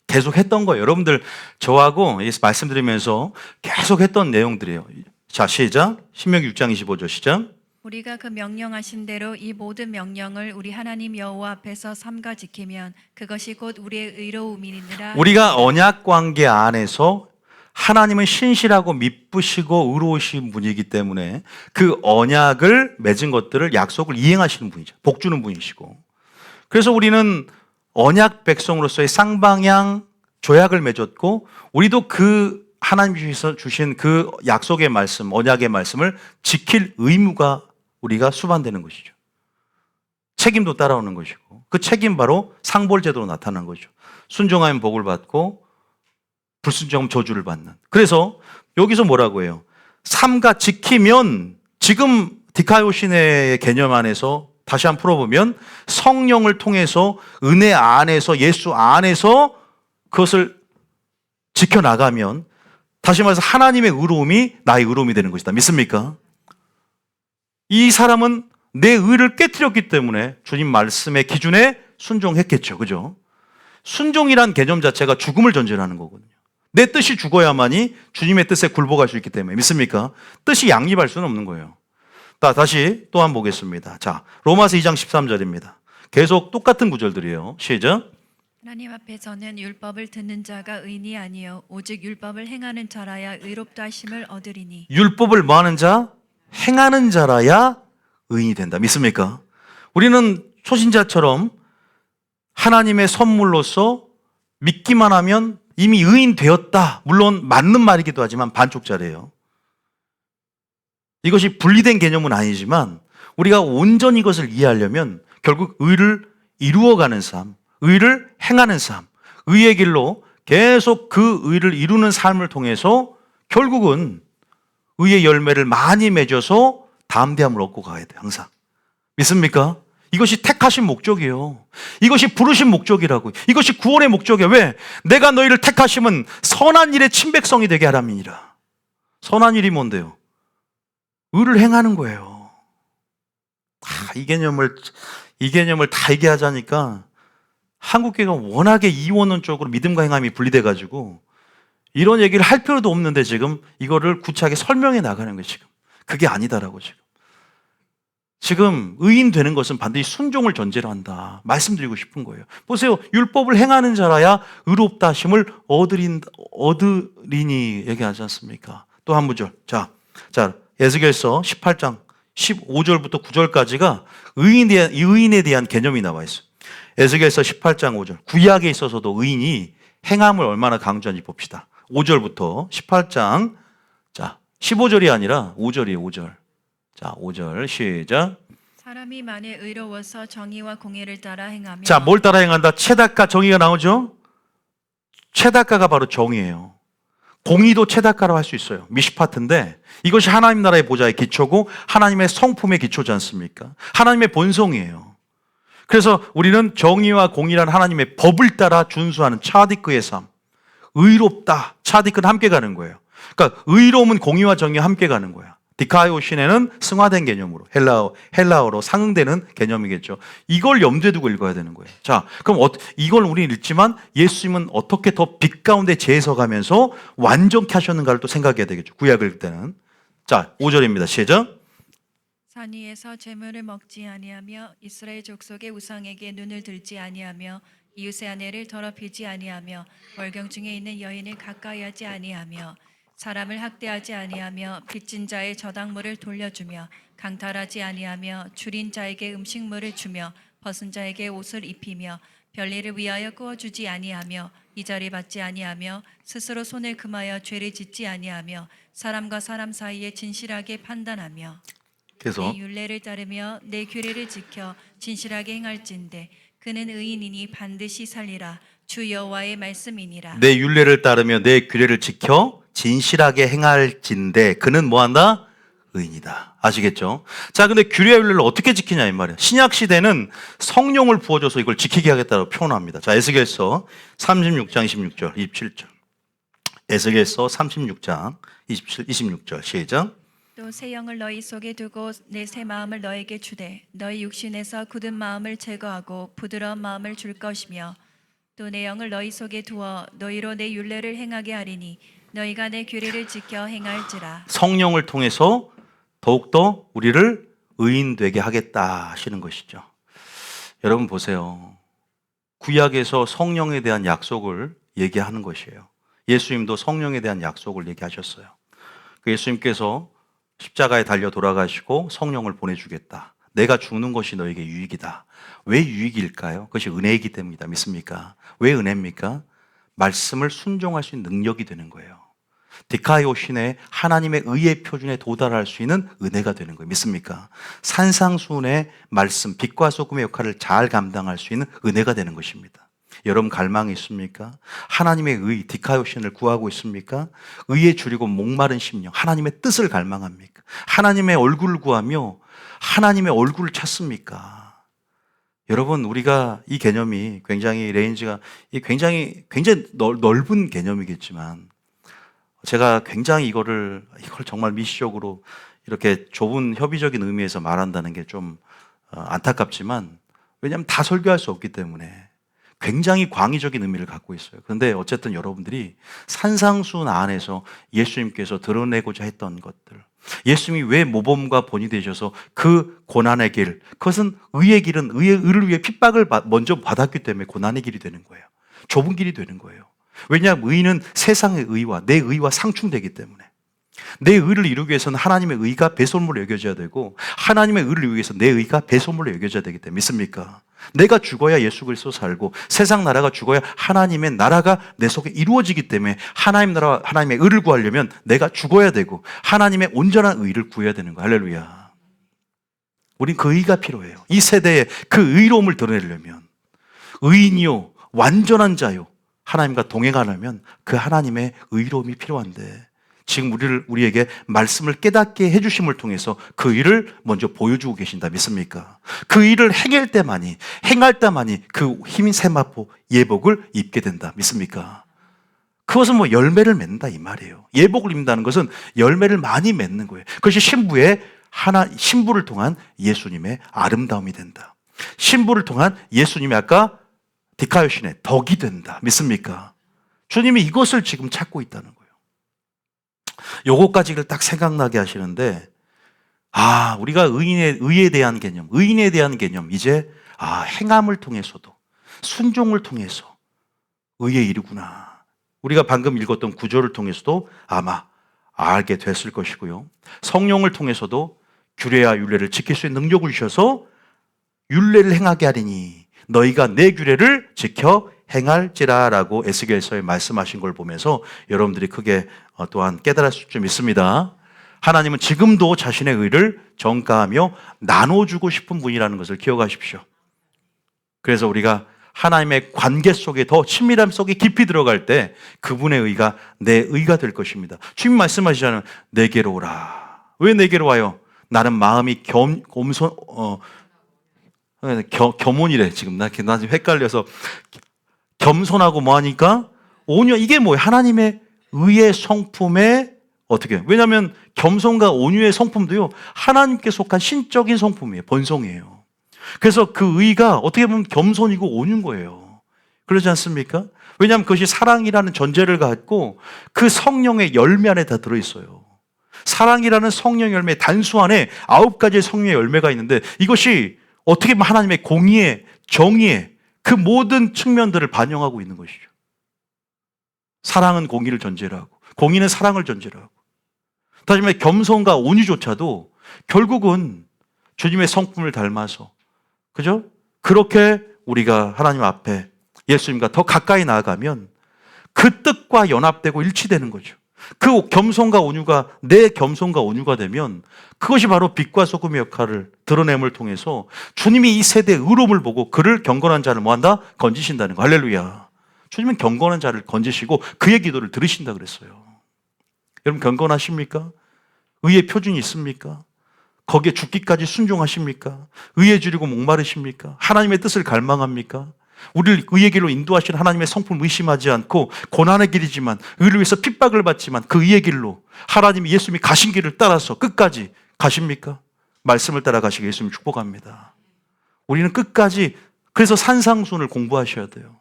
계속 했던 거예요. 여러분들 저하고 말씀드리면서 계속 했던 내용들이에요. 자, 시작. 신명기 6장 25절 시작. 우리가 그 명령하신 대로 이 모든 명령을 우리 하나님 여호와 앞에서 삼가 지키면 그것이 곧 우리의 의로움이니라. 우리가 언약 관계 안에서 하나님은 신실하고 미쁘시고 의로우신 분이기 때문에 그 언약을 맺은 것들을, 약속을 이행하시는 분이죠. 복 주는 분이시고. 그래서 우리는 언약 백성으로서의 쌍방향 조약을 맺었고, 우리도 그 하나님께서 주신 그 약속의 말씀, 언약의 말씀을 지킬 의무가 우리가 수반되는 것이죠. 책임도 따라오는 것이고, 그 책임 바로 상벌제도로 나타난 거죠. 순종하면 복을 받고 불순종하면 저주를 받는. 그래서 여기서 뭐라고 해요? 삼가 지키면, 지금 디카요시네의 개념 안에서 다시 한번 풀어보면 성령을 통해서 은혜 안에서, 예수 안에서 그것을 지켜나가면, 다시 말해서 하나님의 의로움이 나의 의로움이 되는 것이다. 믿습니까? 이 사람은 내 의를 깨뜨렸기 때문에 주님 말씀의 기준에 순종했겠죠. 그죠? 순종이란 개념 자체가 죽음을 전제하는 거거든요. 내 뜻이 죽어야만이 주님의 뜻에 굴복할 수 있기 때문에. 믿습니까? 뜻이 양립할 수는 없는 거예요. 다시 또 한 번 보겠습니다. 자, 로마서 2장 13절입니다. 계속 똑같은 구절들이에요. 시작. 하나님 앞에서는 율법을 듣는 자가 의인이 아니요 오직 율법을 행하는 자라야 의롭다 하심을 얻으리니. 율법을 뭐 하는 자? 행하는 자라야 의인이 된다. 믿습니까? 우리는 초신자처럼 하나님의 선물로서 믿기만 하면 이미 의인 되었다. 물론 맞는 말이기도 하지만 반쪽짜리예요. 이것이 분리된 개념은 아니지만 우리가 온전히 이것을 이해하려면 결국 의를 이루어가는 삶, 의를 행하는 삶, 의의 길로 계속 그 의를 이루는 삶을 통해서 결국은 의의 열매를 많이 맺어서 담대함을 얻고 가야 돼요. 항상. 믿습니까? 이것이 택하신 목적이에요. 이것이 부르신 목적이라고. 이것이 구원의 목적이에요. 왜? 내가 너희를 택하심은 선한 일의 친백성이 되게 하람이니라. 선한 일이 뭔데요? 의를 행하는 거예요. 이 개념을 다 얘기하자니까 한국교회가 워낙에 이원론적으로 믿음과 행함이 분리돼가지고 이런 얘기를 할 필요도 없는데 지금 이거를 구체하게 설명해 나가는 거예요. 그게 아니다라고 지금 의인 되는 것은 반드시 순종을 전제로 한다. 말씀드리고 싶은 거예요. 보세요. 율법을 행하는 자라야 의롭다 하심을 얻으리니 얘기하지 않습니까? 또 한 구절. 자, 에스겔서 18장 15절부터 9절까지가 의인에 대한 개념이 나와 있어요. 에스겔서 18장 5절. 구약에 있어서도 의인이 행함을 얼마나 강조한지 봅시다. 5절부터 18장, 15절이 아니라 5절이에요, 5절. 5절 시작. 사람이 만일 의로워서 정의와 공의를 따라 행하며. 뭘 따라 행한다? 체다가 정의가 나오죠? 체다가가 바로 정의예요. 공의도 체다가로 할 수 있어요. 미시파트인데 이것이 하나님 나라의 보좌의 기초고 하나님의 성품의 기초지 않습니까? 하나님의 본성이에요. 그래서 우리는 정의와 공의라는 하나님의 법을 따라 준수하는 차디크의 삶. 의롭다. 차디크는 함께 가는 거예요. 그러니까 의로움은 공의와 정의와 함께 가는 거야. 디카이오시네는 승화된 개념으로 헬라어로 상응되는 개념이겠죠. 이걸 염두에 두고 읽어야 되는 거예요. 자, 그럼 이걸 우리는 읽지만 예수님은 어떻게 더 빛 가운데 재해석하면서 완전케 하셨는가를 또 생각해야 되겠죠. 구약을 읽을 때는. 자, 5절입니다. 시작. 산 위에서 재물을 먹지 아니하며 이스라엘 족속의 우상에게 눈을 들지 아니하며 이웃의 아내를 더럽히지 아니하며 월경 중에 있는 여인을 가까이 하지 아니하며 사람을 학대하지 아니하며 빚진 자의 저당물을 돌려주며 강탈하지 아니하며 줄인 자에게 음식물을 주며 벗은 자에게 옷을 입히며 별일을 위하여 구워주지 아니하며 이자리 받지 아니하며 스스로 손을 금하여 죄를 짓지 아니하며 사람과 사람 사이에 진실하게 판단하며 계속. 내 율례를 따르며 내 규례를 지켜 진실하게 행할진대 그는 의인이니 반드시 살리라. 주 여호와의 말씀이니라. 내 율례를 따르며 내 규례를 지켜 진실하게 행할진대 그는 뭐한다? 의인이다. 아시겠죠? 자, 근데 규례와 율례를 어떻게 지키냐 이 말이에요. 신약 시대는 성령을 부어줘서 이걸 지키게 하겠다고 표현합니다. 자, 에스겔서 36장 26절 27절. 에스겔서 36장 27, 26절 시작. 또 새 영을 너희 속에 두고 내 새 마음을 너에게 주되 너희 육신에서 굳은 마음을 제거하고 부드러운 마음을 줄 것이며 또 내 영을 너희 속에 두어 너희로 내 율례를 행하게 하리니 너희가 내 규례를 지켜 행할지라. 성령을 통해서 더욱더 우리를 의인 되게 하겠다 하시는 것이죠. 여러분 보세요. 구약에서 성령에 대한 약속을 얘기하는 것이에요. 예수님도 성령에 대한 약속을 얘기하셨어요. 예수님께서 십자가에 달려 돌아가시고 성령을 보내주겠다. 내가 죽는 것이 너에게 유익이다. 왜 유익일까요? 그것이 은혜이기 때문이다. 믿습니까? 왜 은혜입니까? 말씀을 순종할 수 있는 능력이 되는 거예요. 디카이오신의 하나님의 의의 표준에 도달할 수 있는 은혜가 되는 거예요. 믿습니까? 산상수훈의 말씀, 빛과 소금의 역할을 잘 감당할 수 있는 은혜가 되는 것입니다. 여러분 갈망이 있습니까? 하나님의 의, 디카이오신을 구하고 있습니까? 의에 줄이고 목마른 심령, 하나님의 뜻을 갈망합니까? 하나님의 얼굴을 구하며 하나님의 얼굴을 찾습니까? 여러분, 우리가 이 개념이 굉장히 레인지가 굉장히 넓은 개념이겠지만 제가 굉장히 이걸 정말 미시적으로 이렇게 좁은 협의적인 의미에서 말한다는 게 좀 안타깝지만, 왜냐하면 다 설교할 수 없기 때문에 굉장히 광의적인 의미를 갖고 있어요. 그런데 어쨌든 여러분들이 산상수훈 안에서 예수님께서 드러내고자 했던 것들, 예수님이 왜 모범과 본이 되셔서 그 고난의 길, 그것은 의의 길은 의를 위해 핍박을 먼저 받았기 때문에 고난의 길이 되는 거예요. 좁은 길이 되는 거예요. 왜냐하면 의는 세상의 의와 내 의와 상충되기 때문에, 내 의를 이루기 위해서는 하나님의 의가 배설물로 여겨져야 되고, 하나님의 의를 이루기 위해서 내 의가 배설물로 여겨져야 되기 때문에, 믿습니까? 내가 죽어야 예수 그리스도 살고, 세상 나라가 죽어야 하나님의 나라가 내 속에 이루어지기 때문에, 하나님 나라와 하나님의 의를 구하려면 내가 죽어야 되고 하나님의 온전한 의를 구해야 되는 거예요. 할렐루야. 우린 그 의가 필요해요. 이 세대에 그 의로움을 드러내려면, 의인이요 완전한 자요 하나님과 동행하려면 그 하나님의 의로움이 필요한데, 지금 우리에게 말씀을 깨닫게 해주심을 통해서 그 일을 먼저 보여주고 계신다. 믿습니까? 그 일을 행할 때만이 그 힘인 세마포 예복을 입게 된다. 믿습니까? 그것은 뭐 열매를 맺는다 이 말이에요. 예복을 입는다는 것은 열매를 많이 맺는 거예요. 그것이 신부를 통한 예수님의 아름다움이 된다. 신부를 통한 예수님의 아까 디카요신의 덕이 된다. 믿습니까? 주님이 이것을 지금 찾고 있다는 거예요. 요거까지를 딱 생각나게 하시는데, 우리가 의에 대한 개념, 이제 행함을 통해서도, 순종을 통해서 의에 이르구나. 우리가 방금 읽었던 구절을 통해서도 아마 알게 됐을 것이고요. 성령을 통해서도 규례와 율례를 지킬 수 있는 능력을 주셔서 율례를 행하게 하리니 너희가 내 규례를 지켜 행할지라라고 에스겔서에 말씀하신 걸 보면서 여러분들이 크게 또한 깨달았을 줄 믿습니다. 하나님은 지금도 자신의 의를 전가하며 나눠주고 싶은 분이라는 것을 기억하십시오. 그래서 우리가 하나님의 관계 속에 더 친밀함 속에 깊이 들어갈 때 그분의 의가 내 의가 될 것입니다. 주님 말씀하시잖아요. 내게로 오라. 왜 내게로 와요? 나는 마음이 겸손이래. 지금 나 지금 헷갈려서 겸손하고 뭐하니까 온유. 이게 뭐예요? 하나님의 의의 성품에 어떻게? 왜냐하면 겸손과 온유의 성품도요 하나님께 속한 신적인 성품이에요. 본성이에요. 그래서 그 의가 어떻게 보면 겸손이고 온유인 거예요. 그러지 않습니까? 왜냐하면 그것이 사랑이라는 전제를 갖고 그 성령의 열매 안에 다 들어있어요. 사랑이라는 성령 열매 단수 안에 9가지의 성령의 열매가 있는데, 이것이 어떻게 보면 하나님의 공의의, 정의의 그 모든 측면들을 반영하고 있는 것이죠. 사랑은 공의를 전제로 하고, 공의는 사랑을 전제로 하고. 다시 말해 겸손과 온유조차도 결국은 주님의 성품을 닮아서, 그죠? 그렇게 우리가 하나님 앞에 예수님과 더 가까이 나아가면 그 뜻과 연합되고 일치되는 거죠. 그 겸손과 온유가 내 겸손과 온유가 되면 그것이 바로 빛과 소금의 역할을 드러냄을 통해서 주님이 이 세대의 의로움을 보고 그를 경건한 자를 뭐한다? 건지신다는 거. 할렐루야. 주님은 경건한 자를 건지시고 그의 기도를 들으신다 그랬어요. 여러분 경건하십니까? 의의 표준이 있습니까? 거기에 죽기까지 순종하십니까? 의에 줄이고 목마르십니까? 하나님의 뜻을 갈망합니까? 우리를 의의 길로 인도하시는 하나님의 성품을 의심하지 않고 고난의 길이지만 의를 위해서 핍박을 받지만 그 의의 길로 하나님이 예수님이 가신 길을 따라서 끝까지 가십니까? 말씀을 따라가시길 예수님 축복합니다. 우리는 끝까지, 그래서 산상순을 공부하셔야 돼요.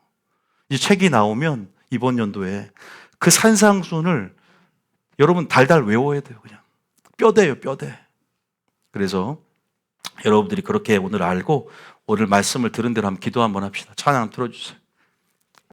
이 책이 나오면 이번 연도에 그 산상순을 여러분 달달 외워야 돼요. 그냥 뼈대예요, 뼈대. 그래서 여러분들이 그렇게 오늘 알고 오늘 말씀을 들은 대로 한번 기도 한번 합시다. 찬양 틀어주세요.